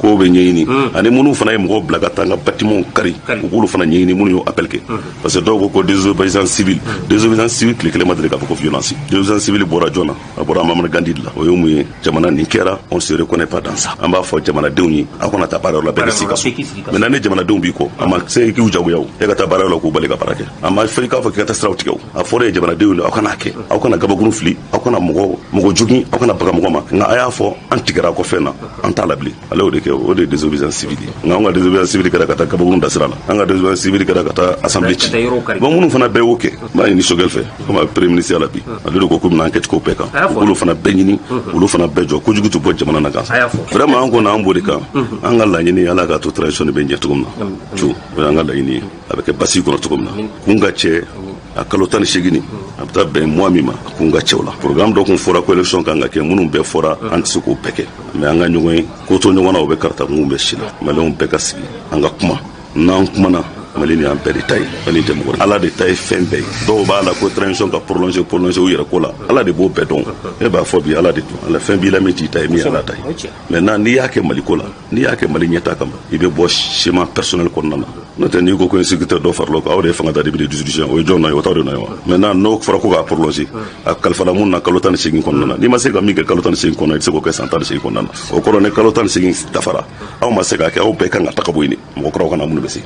k'o bɛ ɲɛɲini ani minnu fana ye mɔgɔw bila ka taa an ka bâtiment kari u k'olu fana ɲɛɲini minnu y'o appel kɛ parce que dɔw ko désobéissance civile tile kelen ma deli k'a fɔ ko violence désobéissance civile bɔra jɔn na a bɔra Mamadi Gandi de la o ye mun ye jamana nin kɛra on se reconnaît pas dans ça an b'a fɔ jamanadenw ye a kana taa baarayɔrɔ la bɛɛ ka sigi ka so maintenant ni jamanadenw b'i kɔ a ma se k'u jagoya e ka taa baarayɔrɔ la k'u bali ka baara kɛ a ma fɔ i k'a fɔ k'i ka taa siraw tigɛ a fɔra ye jamanadenw ye aw kana kɛ aw kana gabakuru fili aw kana mɔgɔ jogin aw kana baga mɔgɔ ma nka a y'a fɔ an tigɛra kɔ fɛn na an t'a la bilen ale y'o de kɛ o de ye désobéissance civile ye nka an ka désobéissance civile kɛra ka taa gabakuru da sira la an ka désobéissance civile kɛra ka taa assemblée ci bon minnu fana bɛɛ y'o kɛ n b'a ɲini Choguel fɛ comme premier ministre la bi ale de ko k'u bɛna enquête k'o bɛɛ kan olu fana bɛɛ ɲini olu fana bɛɛ jɔ kojugu tɛ bɔ jamana na kan vraiment an kɔni an b'o de kan an ka laɲini Ala k'a to transition de bɛ ɲɛ cogo min na tu o y'an ka laɲini ye a bɛ kɛ basi kɔnɔ cogo min na kun ka cɛ a kalo 18 a bɛ taa bɛn mois min ma kun ka cɛw la programme dɔ kun fɔra ko élection kan ka kɛ minnu bɛɛ fɔra an tɛ se k'o bɛɛ kɛ mais an ka ɲɔgɔn ye ko to ɲɔgɔn na o bɛ karata mun bɛ si la maliyɛnw bɛɛ ka sigi an ka kuma n'an kumana Mali ni an bɛɛ de ta ye Mali tɛ mɔgɔ Ala de ta ye fɛn bɛɛ ye dɔw b'a la ko transition ka prolonger u yɛrɛ ko la Ala de b'o bɛɛ dɔn e b'a fɔ bi Ala de don Ala fɛn b'i la min t'i ta ye min Ala ta ye maintenant n'i y'a kɛ Mali ko la n'i y'a kɛ Mali ɲɛta kama i bɛ bɔ schéma personnel kɔnɔna na n'o tɛ n'i ko insécurité dɔ farala kan aw de ye fanga ta depuis les 18 ans o ye jɔn na ye o t'aw de na ye wa maintenant n'o fɔra ko k'a prolonger a kalifala mun na kalo 18 kɔnɔna na n'i ma se ka min kɛ kalo 18 kɔnɔna i tɛ se k'o kɛ san 18 kɔnɔna na o kɔrɔ ni kalo 18 dafara aw ma se k'a kɛ aw bɛɛ kan ka taga bɔ yen de mɔgɔ kuraw kana mun bɛ se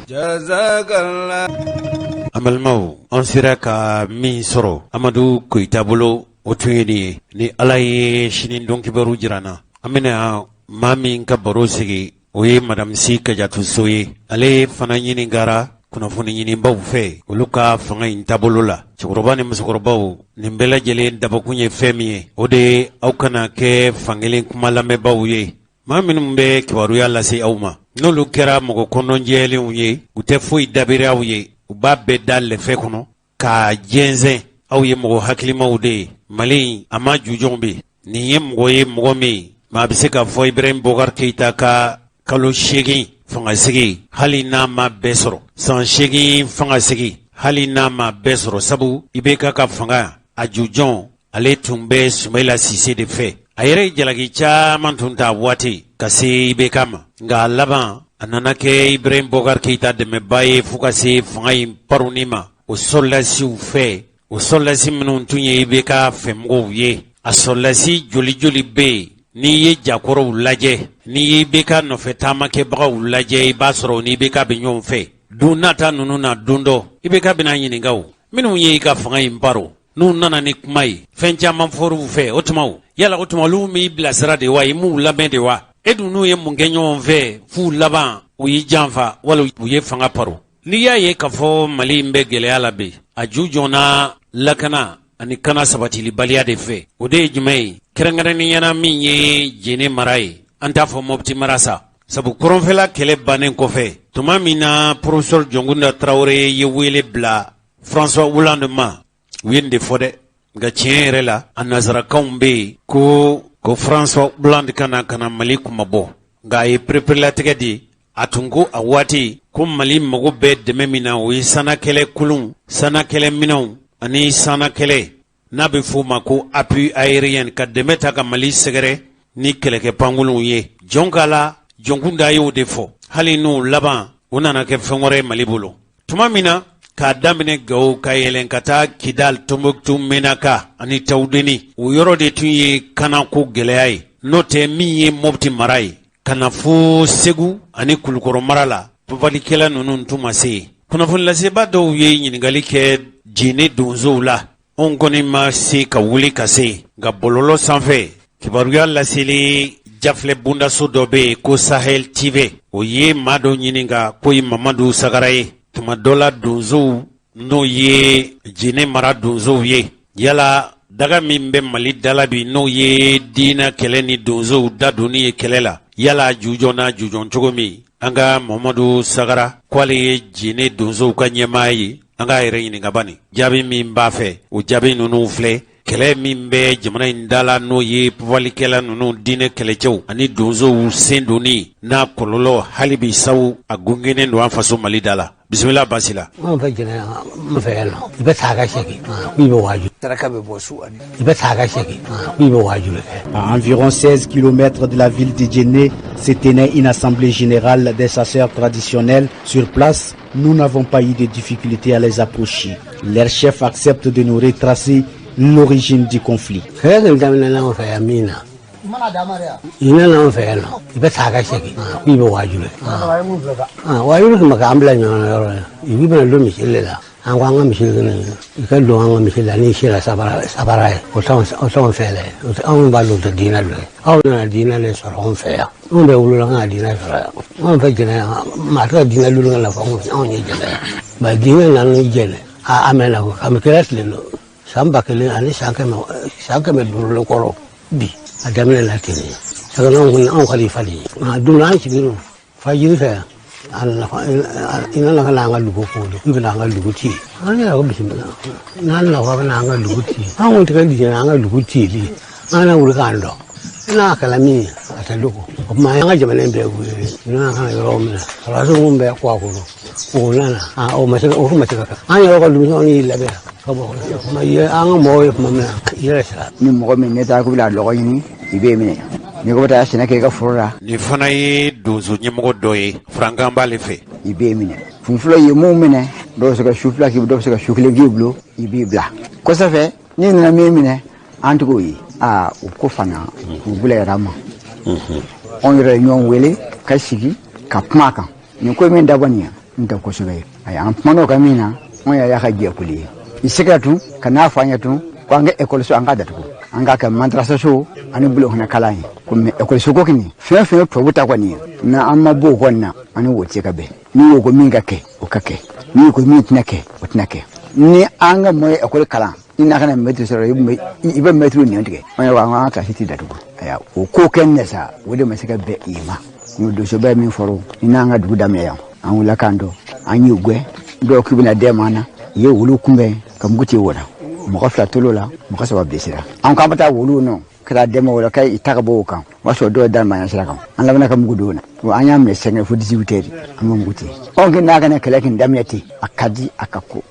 amalmaw an sera ka min sɔrɔ Amadu Koyita bolo o tun ye nin ye ni Ala ye sini dɔn kibaru jirana an bɛna maa min ka baro sigi o ye Madame Si Kajatu So ye ale fana ɲinigara kunnafoni ɲinibaw fɛ olu ka fanga in taabolo la cɛkɔrɔba ni musokɔrɔbaw nin bɛɛ lajɛlen dabakun ye fɛn min ye o de aw kana kɛ fankelen kuma lamɛnbaw ye maa minnu bɛ kibaruya lase aw ma n'olu kɛra mɔgɔ kɔnɔjɛlenw ye u tɛ foyi dabiri aw ye u b'a bɛɛ da lɛfɛ kɔnɔ ka jɛnsɛn aw ye mɔgɔ hakilimaw de ye Mali a ma jujɔnw bɛ nin ye mɔgɔ ye mɔgɔ min maa bɛ se ka fɔ Ibrahim Bokar Keita ka kalo 8 fangasigi hali n'a ma bɛɛ sɔrɔ san 8 fangasigi hali n'a ma bɛɛ sɔrɔ sabu IBK ka fanga a jujɔn ale tun bɛ Sumaila Sise de fɛ a yɛrɛ jalaki caman tun t'a waati ka se IBK ma nka laban a nana kɛ Ibrahim Bokar Keita dɛmɛba ye fo ka se fanga in paruni ma o sɔrɔdasiw fɛ o sɔrɔdasi minnu tun ye IBK fɛmɔgɔw ye a sɔrɔdasi joli joli bɛ yen n'i ye jakɔrɔw lajɛ n'i ye IBK nɔfɛ taamakɛbagaw lajɛ i b'a sɔrɔ ni IBK bɛ ɲɔgɔn fɛ don nata ninnu na don dɔ IBK bɛna ɲininka o minnu ye i ka fanga in baro n'u nana ni kuma ye fɛn caman fɔr'u fɛ o tuma yala o tuma olu m'i bilasira de wa i m'u labɛn de wa e dun n'u ye mun kɛ ɲɔgɔn fɛ f'u laban u y'i janfa wala u ye fanga paro n'i y'a ye k'a fɔ Mali in bɛ gɛlɛya la bi a ju jɔnna lakana ani kana sabatilibaliya de fɛ o de ye jumɛn ye kɛrɛnkɛrɛnniyana min ye Jene mara ye an t'a fɔ Mopti mara sa sabu kɔrɔnfɛla kɛlɛ bannen kɔfɛ tuma min na Professeur Jɔnkunda Traoré ye wele bila François Hollande ma u ye nin de fɔ dɛ nka tiɲɛ yɛrɛ la a nazarakanw bɛ yen ko François Hollande kana Mali kumabɔ nka a ye pereperelatigɛ di a tun ko a waati ko Mali mago bɛ dɛmɛ min na o ye sanakɛlɛ kulun sanakɛlɛ minɛnw ani sanakɛlɛ n'a bɛ f'o ma ko appui aérien ka dɛmɛ ta ka Mali sɛgɛrɛ ni kɛlɛkɛ pankolonw ye Jɔnkala Jɔnkunda y'o de fɔ hali n'u laban o nana kɛ fɛn wɛrɛ ye Mali bolo tuma min na k'a daminɛ Gawo ka yɛlɛn ka taa Kidal Tombouctou Menaka ani Tawudeni o yɔrɔ de tun ye kanako gɛlɛya ye n'o tɛ min ye Mopti mara ye ka na fo Segu ani Kulukɔrɔ mara la papalikɛla ninnu tun ma se yen kunnafoni laseba dɔw ye ɲininkali kɛ Jene donsow la anw kɔni ma se ka wuli ka se nka bɔlɔlɔ sanfɛ kibaruya laseli jafilɛ bundaso dɔ bɛ yen ko Sahel TV o ye maa dɔ ɲininka ko ye Mamadu Sagara ye tuma dɔ la donsow n'o ye Jene mara donsow ye yala daga min bɛ Mali dala bi n'o ye diinɛ kɛlɛ ni donsow dadonni ye kɛlɛ la yala jujɔn na jujɔn cogo min an ka Mamadu Sagara k'ale ye Jene donsow ka ɲɛmaa ye an ka yɛrɛ ɲininka bani jaabi min b'a fɛ o jaabi ninnu filɛ kɛlɛ min bɛ jamana in dala n'o ye pubalikɛla ninnu diinɛ kɛlɛcɛw ani donsow sen donni n'a kɔlɔlɔ hali bi saw a gungenen don an faso Mali da la bisimila Basila an fɛ jɛnɛ n fɛ yan nɔ i bɛ taa ka segin k'i bɛ waaju saraka bɛ bɔ su ani i bɛ taa ka segin k'i bɛ waaju kɛ. À environ 16 km de la ville de Djenné se tenait une assemblée générale des chasseurs traditionnels. Sur place, nous n'avons pas eu de difficulté à les approcher. Leur chef accepte de nous retracer l'origine du conflit. ina na fɛ yan nɔ i bɛ taa ka segin k'i bɛ waaju kɛ waaju kɛ ma k'an bila ɲɔgɔn yɔrɔ la i bɛ bɛna don misiri de la an ko an ka misiri kɛnɛ i ka don an ka misiri la n'i sera sabara ye o t'anw fɛ dɛ anw b'a dɔn o tɛ diinɛ dɔ ye aw nana diinɛ de sɔrɔ anw fɛ yan anw bɛ wolola an ka diinɛ sɔrɔ yan anw fɛ jɛnɛ maa tɛ ka diinɛ lulu ka nafa anw ye jɛnɛ yan ba diinɛ nana ni jɛnɛ a mɛnna ko kami kɛra tile don san 1000 ani san 500 kɔrɔ bi a daminɛ la ten saka anw kalifa de ye a donna an sigilen fajiri fɛ ina na ka na an ka dugu k'olu i bɛna an ka dugu ci an yɛrɛ ko bisimila n'an na ko a bɛna an ka dugu ci an ko tɛ ka dijɛna an ka dugu cili an na wuli k'an dɔn n'a kɛla min ye a tɛ dogo o tuma an ka jamana in bɛɛ wuli n'an ka na yɔrɔ min na sɔrɔdasi minnu bɛɛ kɔ a kɔnɔ o nana o ma se ka kɛ an yɛrɛ ka denmisɛnw y'i labɛn ka bɔ an ka mɔgɔw ye tuma min na i yɛrɛ sira ni mɔgɔ min ne taa k'u bɛna lɔgɔ ɲini i b'e minɛ n'i ko bɛ taa sɛnɛ kɛ i ka foro la nin fana ye donso ɲɛmɔgɔ dɔ ye Frankan b'ale fɛ i b'e minɛ funfulɔ ye mun minɛ dɔw bɛ se ka su 2 k'i bolo dɔw bɛ se ka su 1 k'i bolo i b'i bila kosɛbɛ n'i nana min minɛ an t'o ye o ko fana u bila yɛrɛ ma anw yɛrɛ ye ɲɔgɔn wele ka sigi ka kuma a kan nin ko min dabɔ nin ye n tɛ kosɛbɛ ayi an kuman'o kan min na on ya ka je kuli isikatu kana fanya tu kwanga ekole so anga datu anga ka madrasa so ani bulo hona kalai kuma ekole so ko kini fe to buta kwani na amma bo konna ani wote ka be ni wo ko minga ke o kake ni ko mi tinake o tinake ni anga moy ekole kala ina kana metro so ibe metro ni ndike on ya wa ka siti datu aya o ko kenne sa wode masika be ima ngudo so be mi foro ina anga du dame ya an wula kando an yi gwe do kibina de mana ye wulu kumbe kam guti wona mo ko fla tolola mo ko sabab desira an kam ta wulu no kala de mo wala kay itagabo kan waso do dal ma yasira kam an labna kam gudo na to anya me senge fu 18 am guti on gina kana kala kin damyati akadi akako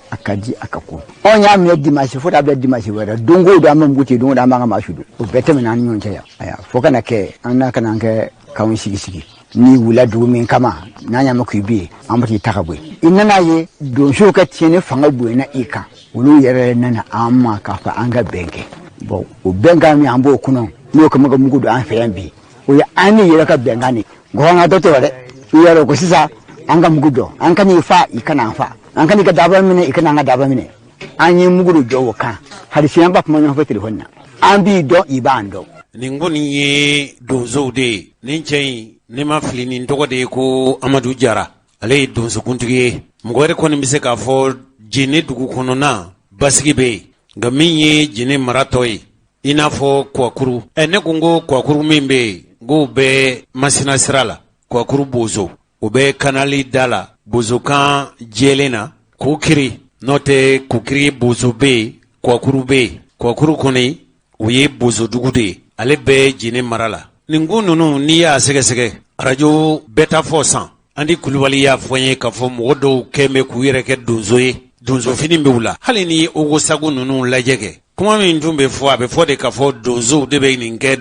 on nya me dimashi fu da be dimashi wala dongo do am guti dongo da ma mashudu o betame nan nyon ya aya fo kana ke an kana ke kawun sigi ni wula dugu min kama nanya maku bi amati takabwe inana ye don shoka tiene fanga bwe na ika wulu yere nana amma ka fa anga benke bo o benga mi ambo kuno no kama ga mugudu an fe yambi o ya ani yere ka benga ni gonga to tore yero ko sisa anga mugudu an kani fa ikana fa an kani ka daba mine ikana nga daba mine anyi mugudu jowo kan hadi siyan ba kuma nyo fa telefon na an bi do ibando ningoni ye donzo de ninchei nima filini ntogo de ko Amadou Jara ale donzo kuntigi mugore ko nimise ka fo jine dugu kono na basigi be gaminye jine maratoi ina fo kwakuru ene kungo kwakuru mimbe go be masina sirala kwakuru bozo obe kanali dala bozo kan jelena kukiri note kukiri bozo be kwakuru koni uye bozo dugu de ale be jine marala ningu nunu ni ya sege radio beta fosan andi kulubali ya foye ka fo modo keme ku yere ke donzo fini mbula hali ni ogo sagu nunu lajege kuma min tumbe fo abe fo de ka fo donzo de be ninke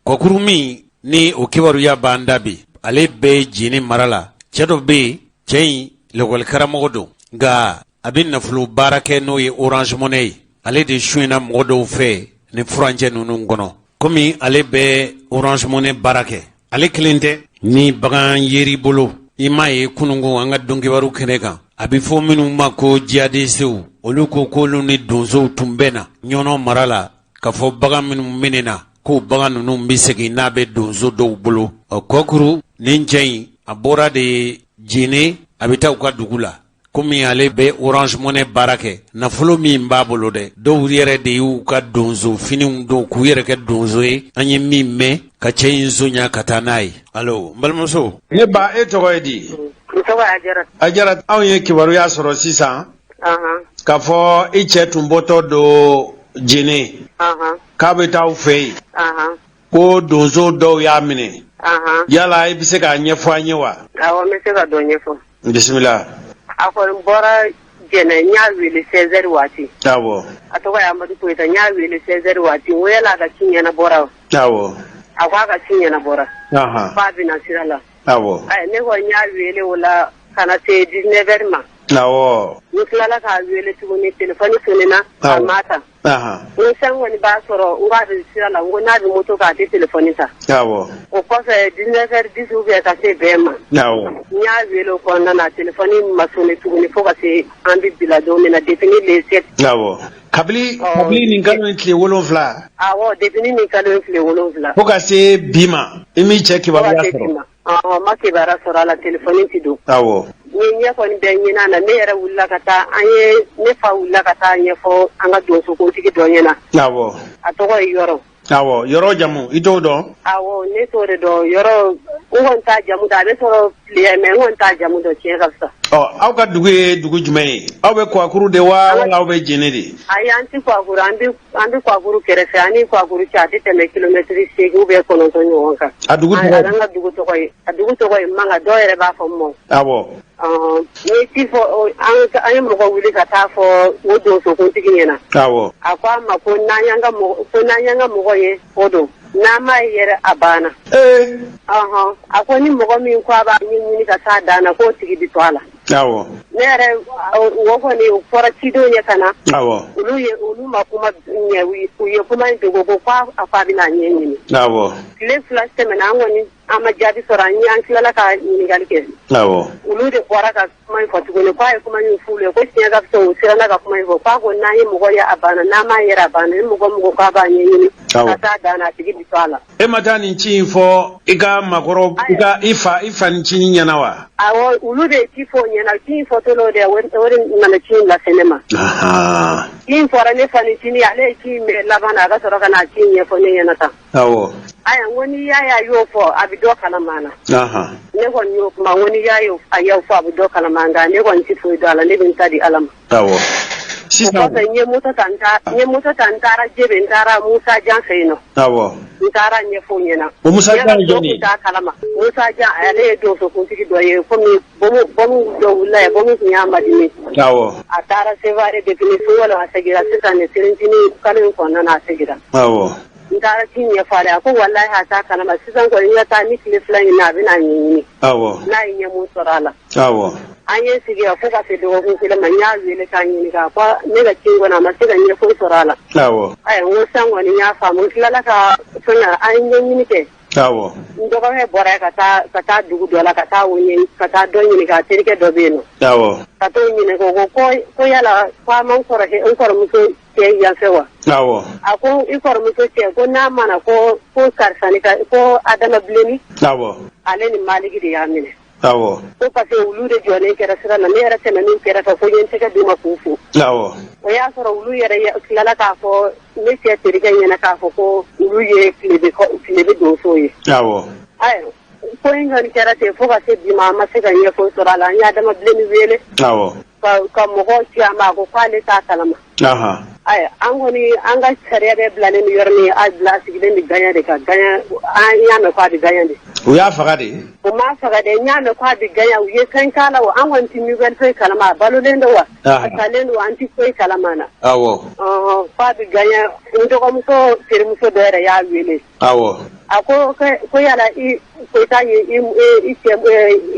kokuru mi ni okibaru ya bandabi ale be jine marala chedo be chei logol karamodo ga abin na fulu barake no ye Orange Money ale de shuina modo fe ni franje nunu ngono komi ale be Orange Money barake ale klinte ni bagan yeri bolo imaye kunungo anga dongibaru keneka abi fo minu mako jiadesu oluko kolu ni donzo tumbena nyono marala ka fo bagan minu menena ko bagan nunu misegi nabe donzo do bolo kokuru ninjai abora de jine abita uka dugula komi ale be Orange Money barake na folo mi mbabolo de do yere de yu ka donzo fini do ku yere ke donzo e anye mi me ka chenzo nya katanai allo mbalmoso ne ba e to edi to ajara aw ye kibaru ya soro sisa ka fo e chetumboto do jene ka be taw fe ko donzo do ya mine yala e bise ka nyefo anyewa awo me se ka do nyefo bismillah akon bora jene nyawili Cesar wati awo atoka ya madu poeta nyawili Cesar wati wela ga kinya na bora awo akwa ga kinya na bora babi na sirala awo ay ne ko nyawili wala kana te 19 ma awo nukala ka wele tuguni telefoni sunina amata san wani ba soro ngadi sirala ngona di moto ka te telefoni ta awo o ko fe 19 disu be ka se bema awo nya wele ko na telefoni masone tuguni fo ka se ambi bila do mena defini le set awo kabli ni ngalo nkle wolonfla awo defini ni ngalo nkle wolonfla fo ka se bima imi cheki ba ya soro make bara soro la telefoni ti do awo ni ko ni ben nyina na ne yara wulla kata anye ne fa wulla kata anye fo anga do so ko tigi do nyina awo atoko yoro awo yoro jamu ito do awo ne to de do yoro ngon ta jamu da be soro le me ngon ta jamu do che gafsa aw ka dugu jumai aw be ko akuru de wa wala aw be jenedi ay anti ko akuru andi ko akuru kere fe ani ko akuru cha ti teme kilometri segu be ko non to nyonka adugu to ko manga do yere ba fo mo awo ni ti fo an mo ko wuli ka ta fo wodo so ko tigi nyena awo akwa ma ko nanyanga mo ko ye odo na ma yere abana akwa ni mo ko mi kwa ba ni ka sa dana ko tigi bi to ala awo nere wo ko ni fora tido nya kana awo ulu makuma nya wi kuma ndo go kwa afa bi na nyenyi awo le flash te mena ngoni an ma jaabi sɔrɔ an tilala ka ɲininkali kɛ olu de bɔra ka kuma in fɔ tuguni k'a ye kuma in f'u ye ko tiɲɛ ka fisa u siranna ka kuma in fɔ k'a ko n'an ye mɔgɔ ye a banna n'an m'a yɛrɛ a banna ni mɔgɔ k'a b'a ɲɛɲini ka taa dan na a tigi bi to a la. E ma taa nin ci in fɔ i ka makɔrɔ i fa ni ci ɲɛna wa. awɔ olu de ci fɔ ɲɛna ci in fɔtɔla de o de nana ci in lase ne ma. ci in fɔra ne fa ni cini ale ye ci in mɛn laban na a ka sɔrɔ ka na ci in ɲɛfɔ ne ɲɛna tan. awɔ. aya n ko ni y'a y'o fɔ a bɛ dɔ kalama na. ne kɔni y'o kuma n ko ni y'a y'o fɔ a bɛ dɔ kalama nka ne kɔni ti foyi dɔn a la ne bɛ n ta di ala ma. awɔ. sisan n ye moto ta n taara jebe n taara Musa Jan fɛ yen nɔ. awɔ. n taara ɲɛfɔ ɲɛna. o Musa Jan ye jɔnni ye? Musa Jan ale ye donsokuntigi dɔ ye komi bɔmu dɔ wulila ye bɔmu tun y'a madimi. awɔ. a taara Sevare depuis ni sunkalo a segira sisan nin selentini kalo in kɔnɔna na a segira. awɔ. n taara ci ɲɛfɔ ale a ko walahi a t'a kalama sisan kɔni n ka taa ni tile fila in na a bɛna a ɲɛɲini. awɔ. n'a ye ɲɛ mun sɔrɔ a la. awɔ. an ye sigi fo ka se dɔgɔkun kelen ma n y'a wele k'a ɲininka ko ne ka ci kɔnɔ a ma se ka ɲɛ foyi sɔrɔ a la. awɔ. ayiwa n ko sisan kɔni n y'a faamu n tilala ka fɛn an ye ɲɛɲini kɛ. awɔ. n dɔgɔkɛ bɔra ka taa dugu dɔ la ka taa dɔ ɲininka a terikɛ dɔ bɛ yen nɔ. awɔ. ka t'o ɲininka o ko yala ko a ma n kɔrɔmuso cɛ yan fɛ wa. awɔ. a ko i kɔrɔmuso cɛ ko n'a mana ko karisa ni ko Adama Bilenni. awɔ. ale ni Maliki de y'a minɛ. awɔ. ko parce que olu de jɔlen kɛra sira la ne yɛrɛ tɛmɛnen kɛrɛfɛ fo n ye n tɛgɛ d'u ma k'u fo. awɔ. o y'a sɔrɔ olu yɛrɛ tilala k'a fɔ ne cɛ terikɛ ɲɛna k'a fɔ ko olu ye tilebe donso ye. awɔ. ayiwa ko in kɔni kɛra ten fo ka se bi ma an ma se ka ɲɛfɔ sɔrɔ a la an y'a Adama Bilenni wele. awɔ. ka mɔgɔw ci a ma a ko k'ale t'a kalama. ayiwa an kɔni an ka sariya bɛɛ bilalen ni yɔrɔ min a bila sigilen ni gaɲa de kan gaɲa an y'a mɛn ko a bɛ gaɲa de. u y'a faga de. o m'a faga de n y'a mɛn ko a bɛ gaɲa u ye fɛn k'a la wa an kɔni tɛ nouvelle foyi kalama a balolen don wa. a talen don an tɛ foyi kalama na. awɔ. ko a bɛ gaɲa n dɔgɔmuso terimuso dɔ yɛrɛ y'a wele. awɔ. a ko yala i Koyita ye i cɛ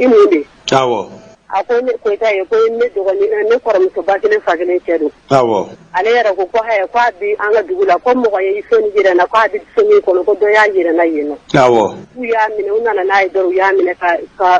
i mun de. awɔ. a ko ne Koyita ye ko ne kɔrɔmuso ba kelen fa kelen cɛ don. awɔ. ale yɛrɛ ko haya ko a bi an ka dugu la ko mɔgɔ ye i fɛn jira n na ko a bɛ so min kɔnɔ ko dɔ y'a jira n na yen nɔ. awɔ. u y'a minɛ u nana n'a ye dɔrɔn u y'a minɛ ka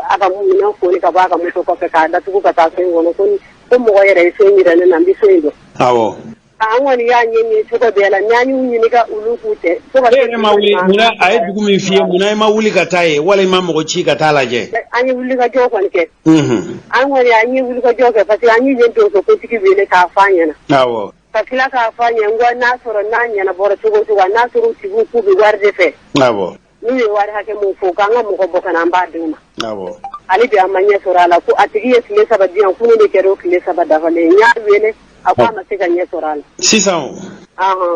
a ka minɛn foni ka bɔ a ka moto kɔfɛ k'a datugu ka taa so in kɔnɔ ko mɔgɔ yɛrɛ ye fɛn jira ne na n bɛ so in dɔn. awɔ. an kɔni y'a ɲɛɲini cogo bɛɛ la n'an y'u ɲininka olu k'u tɛ. e yɛrɛ ma wuli munna a ye dugu min f'i ye munna i ma wuli ka taa yen wala i ma mɔgɔ ci ka taa lajɛ. an ye wulikajɔ kɔni kɛ. an kɔni an ye wulikajɔ kɛ parce que an ye yen donsokuntigi wele k'a fɔ an ɲɛna. awɔ. ka tila k'a fɔ an ɲɛ n ko n'a sɔrɔ n'a ɲɛnabɔra cogo o cogo n'a sɔrɔ u tigiw k'u bɛ wari de fɛ. awɔ. n'u ye wari hakɛ mun fɔ k'an ka mɔgɔ bɔ ka na an b'a d'u ma. awɔ. hali bi an ma ɲɛ sɔrɔ a la ko a tigi ye tile 3 di yan kunun de kɛra o tile 3 dafalen n y'a wele a ko a ma se ka ɲɛ sɔrɔ a la. sisan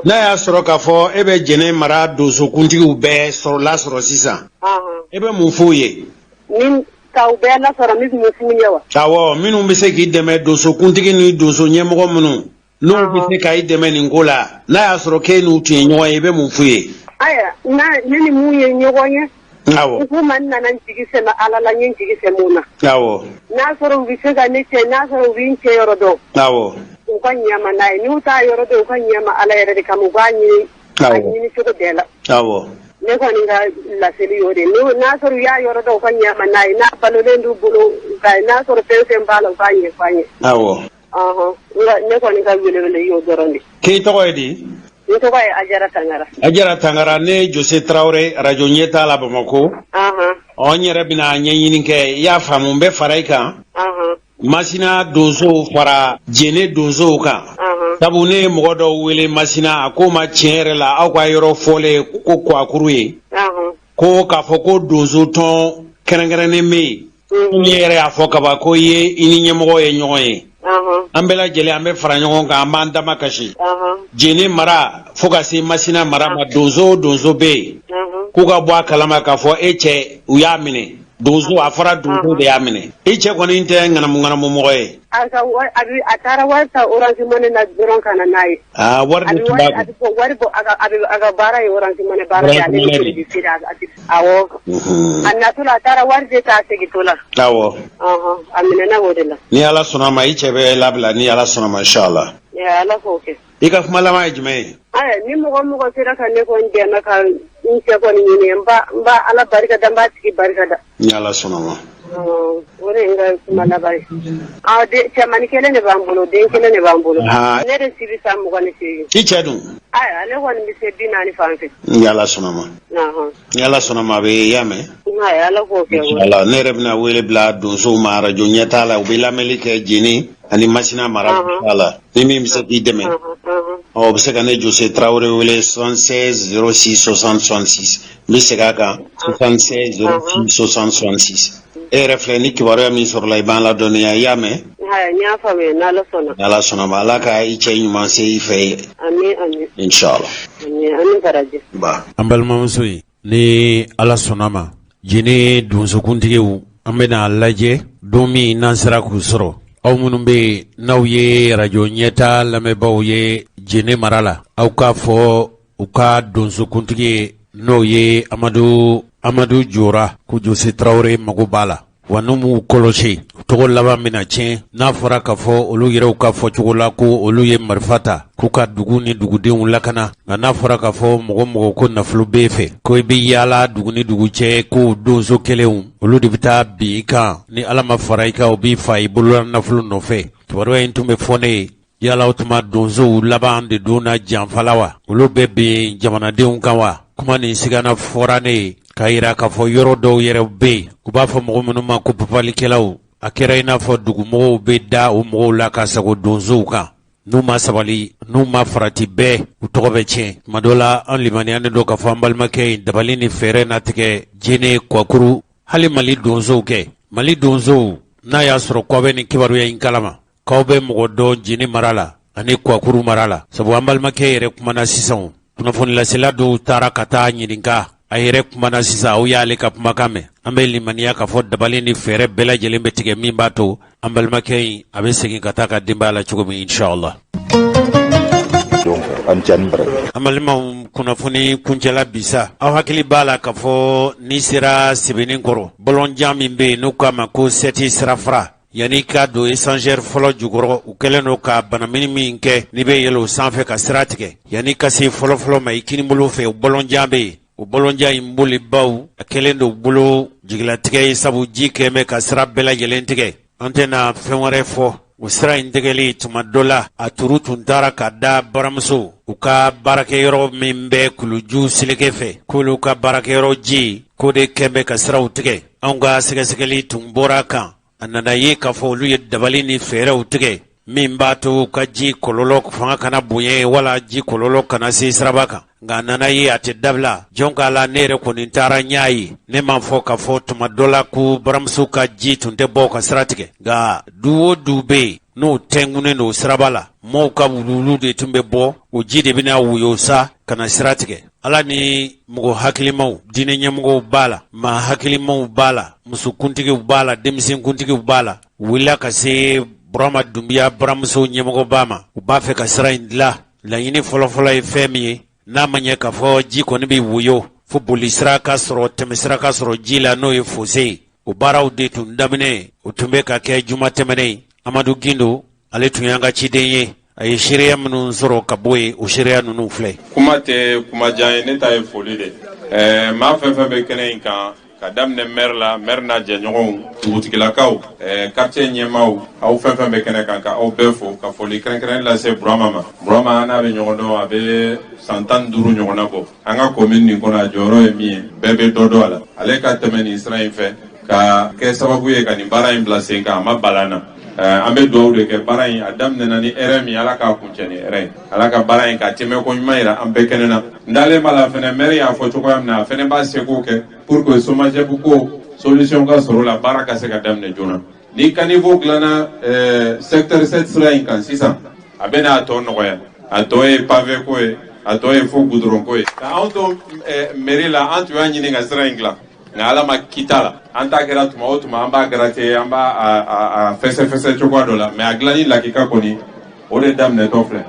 n'a y'a sɔrɔ k'a fɔ e bɛ jɛnɛ mara donsokuntigiw bɛɛ lasɔrɔ sisan e bɛ mun f'u ye. ni k'aw bɛɛ lasɔrɔ min tun bɛ f'u ye wa. awɔ minnu bɛ se k'i dɛmɛ donsokuntigi ni donso ɲɛmɔgɔ minnu n'u bɛ se ka i dɛmɛ nin ko la n'a y'a sɔrɔ k'e n'u tun ye ɲɔgɔn ye i bɛ mun f'u ye. ayiwa ne ni mun ye ɲɔgɔn ye. awɔ. u ma nana n jigi sɛmɛ ala la n ye n jigi sɛmɛ u na. awɔ. n'a sɔrɔ u bɛ se ka ne cɛ n'a sɔrɔ u bɛ n cɛ yɔrɔ dɔn. awɔ. u ka ɲɛma n'a ye n'u t'a yɔrɔ dɔn u ka ɲɛma ala yɛrɛ de kama u b'a ɲini. awɔ. a ɲini cogo bɛɛ la. awɔ. ne kɔni ka laseli y'o de n'a sɔrɔ u y'a yɔrɔ dɔn u ka ɲɛma n'a ye n'a balolen d'u bolo n'a sɔrɔ fɛn fɛn b'a la u k'a ɲɛfɔ an ye. awɔ. ne kɔni ka welewele y'o dɔrɔn de. k'i tɔgɔ ye di. n tɔgɔ ye Ajara Tangara. Ajara Tangara ne Jose Traore radio ɲɛtaa la Bamako. n yɛrɛ bɛna ɲɛɲini kɛ i y'a faamu n bɛ fara i kan. Masina donsow fara jɛnɛ donsow kan. sabu ne ye mɔgɔ dɔw wele Masina a ko ma tiɲɛ yɛrɛ la aw ka yɔrɔ fɔlen ko Kwakuru ye. ko k'a fɔ ko donso tɔn kɛrɛnkɛrɛnnen bɛ yen. ne yɛrɛ y'a fɔ kaban ko i ni ɲɛmɔgɔ ye ɲɔgɔn ye. an bɛɛ lajɛlen an bɛ fara ɲɔgɔn kan an b'an dama kasi. jɛnɛ mara fo ka se Masina mara ma donso bɛ yen k'u ka bɔ a kalama k'a fɔ e cɛ u y'a minɛ donso a fɔra donso de y'a minɛ i cɛ kɔni tɛ ŋanamu mɔgɔ ye. a taara wari ta Orange Money na dɔrɔn ka na n'a ye. wari de tun b'a kun. wari bɔ a ka baara ye Orange Money baara ye ale de bɛ feere awɔ. a natɔla a taara wari de t'a segintɔ la. awɔ. a minɛna o de la. ni Ala sɔnna a ma i cɛ bɛ labila ni Ala sɔnna a ma inshallah. Ala k'o kɛ. i ka kuma laban ye jumɛn ye. ni mɔgɔ sera ka ne kɔni dɛmɛ ka cɛ kɔni ɲini n ba ala barika da n b'a tigi barika da ni ala sɔnna ma o de ye n ka kuma laban ye cɛmani kelen de b'an bolo den kelen de b'an bolo ne de si bɛ san 28 i cɛ dun ale kɔni bɛ se 40 fan fɛ ni ala sɔnna ma ni ala sɔnna ma a bɛ y'a mɛn ala k'o kɛ ala ne yɛrɛ bɛna wele bila donsow ma arajo ɲɛtaa la u bɛ lamɛnli kɛ Jeni ani Masina mara la ni min bɛ se k'i dɛmɛ o bɛ se ka ne Jose Traoré wele 76 06 60 66 n bɛ segin a kan 76 06 60 66 e yɛrɛ filɛ ni kibaruya min sɔrɔla i b'an ladɔnniya i y'a mɛn n y'a faamuya n'ala sɔnna n'ala sɔnna ma ala ka i cɛ ɲuman se i fɛ ye amin inshallah amin baraji an balimamuso ye ni ala sɔnna ma Jeni donsokuntigiw an bɛna lajɛ don min n'an sera k'u sɔrɔ aw minnu bɛ n'aw ye radio ɲɛtaa lamɛnbaaw ye Jeni mara la aw k'a fɔ u ka donsokuntigi ye n'o ye Amadu Jora ko Jose Traoré mago b'a la wa n'u m'u kɔlɔsi tɔgɔ laban bɛna tiɲɛ n'a fɔra k'a fɔ olu yɛrɛw ka fɔcogo la ko olu ye marifa ta k'u ka dugu ni dugudenw lakana nka n'a fɔra k'a fɔ mɔgɔ ko nafolo b'e fɛ ko i bɛ yaala dugu ni dugu cɛ ko donso kelenw olu de bɛ taa bin i kan ni ala ma fara i kan o b'i fa i bolola nafolo nɔfɛ kibaruya in tun bɛ fɔ ne ye yala o tuma donsow laban de don na janfala wa olu bɛ bin jamanadenw kan wa kuma nin sigana fɔra ne ye k'a yira k'a fɔ yɔrɔ dɔw yɛrɛ bɛ yen u b'a fɔ mɔgɔ minnu ma ko papalikɛlaw a kɛra i n'a fɔ dugumɔgɔw bɛ da o mɔgɔw la ka sago donsow kan n'u ma sabali n'u ma farati bɛɛ u tɔgɔ bɛ tiɲɛ tuma dɔ la an limaniyalen don k'a fɔ an balimakɛ in dabali ni fɛɛrɛ natigɛ Jeni Kwakuru hali Mali donsow kɛ Mali donsow n'a y'a sɔrɔ k'aw bɛ nin kibaruya in kalama k'aw bɛ mɔgɔ dɔn Jeni mara la ani Kwakuru mara la sabu an balimakɛ yɛrɛ kumana sisan kunnafonilasela dɔw taara ka taa ɲininka a yɛrɛ kumana sisan aw y'ale ka kumakan mɛn an bɛ limaniya k'a fɔ dabali ni fɛɛrɛ bɛɛ lajɛlen bɛ tigɛ min b'a to an balimakɛ in a bɛ segin ka taa ka denbaya la cogo min inshallah an balimaw kunnafoni kuncɛla bisa aw hakili b'a la k'a fɔ n'i sera Sebenikɔrɔ bɔlɔnjan min bɛ yen n'u k'a ma ko sɛti sirafara yanni ka don échangeur fɔlɔ jukɔrɔ u kɛlen don ka banamini min kɛ n'i bɛ yɛlɛ o sanfɛ ka sira tigɛ yanni ka se fɔlɔfɔlɔ ma i kinibolo fɛ o bɔlɔnjan bɛ yen o bɔlɔnjan in bolibaw a kɛlen don bolo jigilatigɛ ye sabu ji kɛmɛ ka sira bɛɛ lajɛlen tigɛ an tɛna fɛn wɛrɛ fɔ o sira in tigɛli tuma dɔ la a turu tun taara ka da baramuso u ka baarakɛyɔrɔ min bɛ kuluju seleke fɛ k'olu ka baarakɛyɔrɔ ji k'o de kɛmɛ ka siraw tigɛ anw ka sɛgɛsɛgɛli tun bɔra kan a nana ye k'a fɔ olu ye dabali ni fɛɛrɛw tigɛ min b'a to ka ji kɔlɔlɔ fanga kana bonya wala ji kɔlɔlɔ kana se siraba kan nka a nana ye a tɛ dabila jɔn k'a la ne yɛrɛ kɔni taara n y'a ye ne m'a fɔ k'a fɔ tuma dɔ la ko baramuso ka ji tun tɛ bɔ ka sira tigɛ nka du o du bɛ yen n'o tɛnkunnen don siraba la mɔɔw ka wuluwulu de tun bɛ bɔ o ji de bɛna woyo sa ka na sira tigɛ ala ni mɔgɔ hakilimaw diinɛ ɲɛmɔgɔw b'a la maa hakilimaw b'a la musokuntigiw b'a la denmisɛnkuntigiw b'a la u wulila ka se Burama Dumbiya baramuso ɲɛmɔgɔba ma u b'a fɛ ka sira in dilan laɲini fɔlɔfɔlɔ ye fɛn min ye n'a ma ɲɛ k'a fɔ ji kɔni bɛ woyo fo boli sira ka sɔrɔ tɛmɛ sira ka sɔrɔ ji la n'o ye fosse ye o baaraw de tun daminɛ o tun bɛ ka kɛ juma tɛmɛnen Amadu Gindo ale tun y'an ka ciden ye a ye seereya minnu sɔrɔ ka bɔ yen o seereya ninnu filɛ kuma tɛ kuma jan ye ne ta ye foli de maa fɛn fɛn bɛ kɛnɛ in kan ka daminɛ maire la maire n'a jɛɲɔgɔnw dugutigilakaw quartier ɲɛmaaw aw fɛn fɛn bɛ kɛnɛ kan ka aw bɛɛ fo ka foli kɛrɛnkɛrɛn lase Burama ma Burama n'a bɛ ɲɔgɔn dɔn a bɛ san 15 ɲɔgɔnna bɔ an ka commune nin kɔnɔ a jɔyɔrɔ ye min ye bɛɛ bɛ dɔ dɔn a la ale ka tɛmɛ nin sira in fɛ ka kɛ sababu ye ka nin baara in bila sen kan a ma balan na an bɛ dugawu de kɛ baara in a daminɛna ni hɛrɛ min ala k'a kuncɛ ni hɛrɛ ye ala ka baara in ka tɛmɛ ko ɲuman yira an bɛɛ kɛnɛ na n dalen b'a la fɛnɛ maire y'a fɔ cogoya min na a fɛnɛ b'a seko kɛ pour que chômage ko solution ka sɔrɔ la baara ka se ka daminɛ joona ni caniveau dilanna secteur 7 sira in kan sisan a bɛ n'a tɔ nɔgɔya a tɔ ye pavé ko ye a tɔ ye fo goudron ko ye ka anw to mairie la an tun y'a ɲini ka sira in dilan nka ala ma kita la an ta kɛra tuma o tuma an b'a gratter an b'a a fɛsɛfɛsɛ cogoya dɔ la mais a dilanni lakika kɔni o de daminɛtɔ filɛ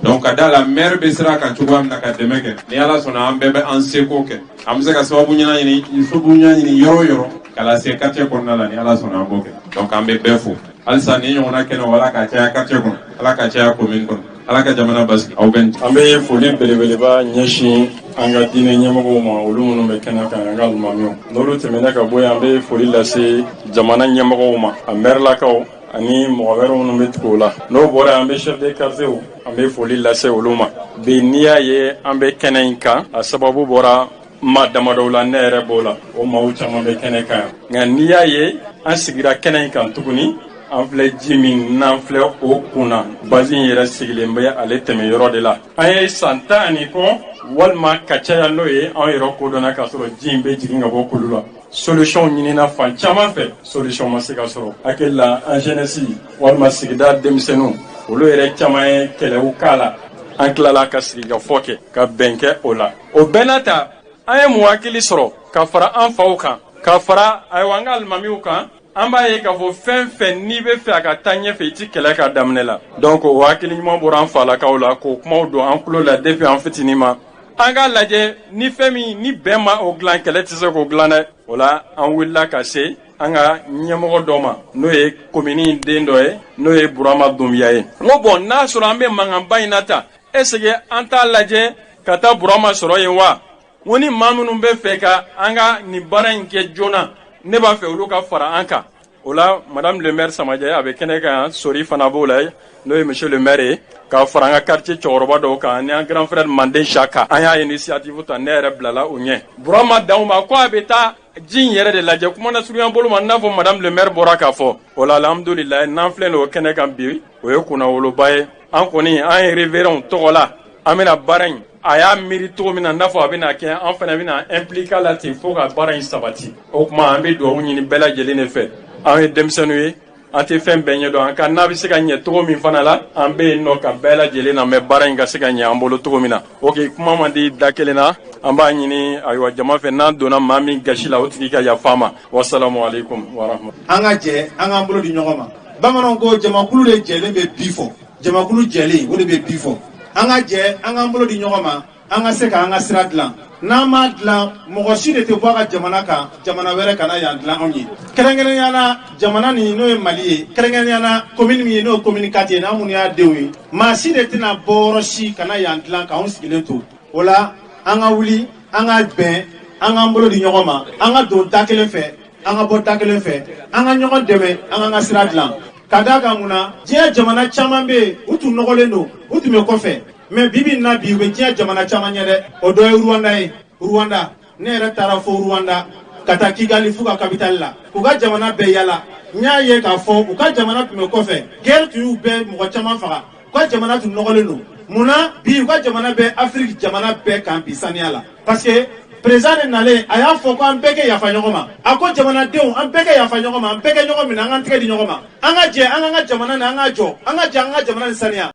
donc ka da la maire bɛ sira kan cogoya min na ka dɛmɛ kɛ ni ala sɔnna an bɛɛ bɛ an seko kɛ an bɛ se ka sababu ɲuman ɲini yɔrɔ o yɔrɔ ka lase quartier kɔnɔna la ni ala sɔnna an b'o kɛ donc an bɛ bɛɛ fo halisa ni ɲɔgɔnna kɛnɛ ala ka caya quartier kɔnɔ ala ka caya commune kɔnɔ ala ka jamana basigi aw bɛ an bɛ foli belebeleba ɲɛsin an ka diinɛ ɲɛmɔgɔw ma olu minnu bɛ kɛnɛ kan an ka alimamiw n'olu tɛmɛna ka bɔ yen an bɛ foli lase jamana ɲɛmɔgɔw ma a mɛrilakaw ani mɔgɔ wɛrɛ minnu bɛ tugu o la n'o bɔra an bɛ chef de quartier an bɛ foli lase olu ma bi n'i y'a ye an bɛ kɛnɛ in kan a sababu bɔra maa damadɔw la ne yɛrɛ b'o la o maaw caman bɛ kɛnɛ kan nka n'i y'a ye an sigira kɛnɛ in kan tuguni an filɛ ji min n'an filɛ o kunna basi in yɛrɛ sigilen bɛ ale tɛmɛ yɔrɔ de la an ye san 10 ani kɔ walima ka caya n'o ye an yɛrɛ kodɔnna k'a sɔrɔ ji in bɛ jigin ka bɔ kulu la solution ɲinina fan caman fɛ solution ma se ka sɔrɔ hakili la an jeunesse walima sigida denmisɛnninw olu yɛrɛ caman ye kɛlɛw k'a la an tilala ka sigikafɔ kɛ ka bɛn kɛ o la o bɛɛ n'a ta an ye mun hakili sɔrɔ ka fara an faw kan ka fara ayiwa an ka alimamiw kan an b'a ye k'a fɔ fɛn fɛn n'i bɛ fɛ a ka taa ɲɛfɛ i ti kɛlɛ ka daminɛ la donc o hakili ɲuman bɔra an falakaw la k'o kumaw don an tulo la depuis an fitinin ma an k'a lajɛ ni fɛn min ni bɛn ma o dilan kɛlɛ tɛ se k'o dilan dɛ o la an wulila ka se an ka ɲɛmɔgɔ dɔ ma n'o ye komini den dɔ ye n'o ye burama dunbiya ye n ko bɔn n'a sɔrɔ an bɛ mankanba in na ta est-ce que an t'a lajɛ ka taa burama sɔrɔ yen wa n ko ni maa minnu bɛ fɛ ka an ka nin baara in kɛ joona ne b'a fɛ olu ka fara an kan o la madame le maire Samaja a bɛ kɛnɛ kan sori fana b'o la n'o ye monsieur le maire ye ka fara an ka quartier cɛkɔrɔba dɔw kan ani an grand frère Manden Saka an y'a initiative ta ne yɛrɛ bilala o ɲɛ burama danw ma ko a bɛ taa ji in yɛrɛ de lajɛ kuma na surunya bolo ma n'a fɔ madame le maire bɔra k'a fɔ o la alhamdulilayi n'an filɛ nin o kɛnɛ kan bi o ye kunnawoloba ye an kɔni an ye révérend tɔgɔ la an bɛna baara in a y'a miiri cogo min na n'a fɔ a bɛna kɛ an fana bɛna impliquer la ten fo ka baara in sabati o tuma an bɛ dugawu ɲini bɛɛ lajɛlen de fɛ an ye denmisɛnninw ye an tɛ fɛn bɛɛ ɲɛdɔn an ka n'a bɛ se ka ɲɛ cogo min fana la an bɛ yen nɔ ka bɛɛ lajɛlen na mɛ baara in ka se ka ɲɛ an bolo cogo min na ok kuma man di da kelen na an b'a ɲini ayiwa jama fɛ n'an donna maa min gasi la o tigi ka yafa ma wasalamu alaikum wa rahmatulah. an ka jɛ an k'an bolo di ɲɔgɔn ma bamananw ko jamakulu de jɛlen bɛ bi fɔ jamakulu jɛlen o de bɛ bi fɔ an ka jɛ an k'an bolo di ɲɔgɔn ma an ka se k'an ka sira dilan n'an m'a dilan mɔgɔ si de tɛ bɔ a ka jamana kan jamana wɛrɛ kana yan dilan anw ye kɛrɛnkɛrɛnnenya jamana nin n'o ye Mali ye kɛrɛnkɛrɛnnenya commune min ye n'o ye commune 4 ye n'an minnu y'a denw ye maa si de tɛna bɔ yɔrɔ si kana yan dilan k'anw sigilen to o la an ka wuli an ka bɛn an k'an bolo di ɲɔgɔn ma an ka don da kelen fɛ an ka bɔ da kelen fɛ an ka ɲɔgɔn dɛmɛ an k'an ka sira dilan ka d'a kan mun na diɲɛ jamana caman bɛ yen u tun nɔgɔlen don u tun bɛ kɔfɛ mais bibi na bi u bɛ diɲɛ jamana caman ɲɛ dɛ o dɔ ye Rwanda ye Rwanda ne yɛrɛ taara fo Rwanda ka taa Kigali fo ka capitale la k'u ka jamana bɛɛ yala n y'a ye k'a fɔ u ka jamana tun bɛ kɔfɛ guerre tun y'u bɛɛ mɔgɔ caman faga u ka jamana tun nɔgɔlen don munna bi u ka jamana bɛ Afrique jamana bɛɛ kan bi saniya la parce que président de nalen a y'a fɔ ko an bɛɛ kɛ yafa ɲɔgɔn ma a ko jamanadenw an bɛɛ kɛ yafa ɲɔgɔn ma an bɛɛ kɛ ɲɔgɔn minɛ an k'an tɛgɛ di ɲɔgɔn ma an ka jɛ an k'an ka jamana ni an ka jɔ an ka jɛ an ka jamana ni saniya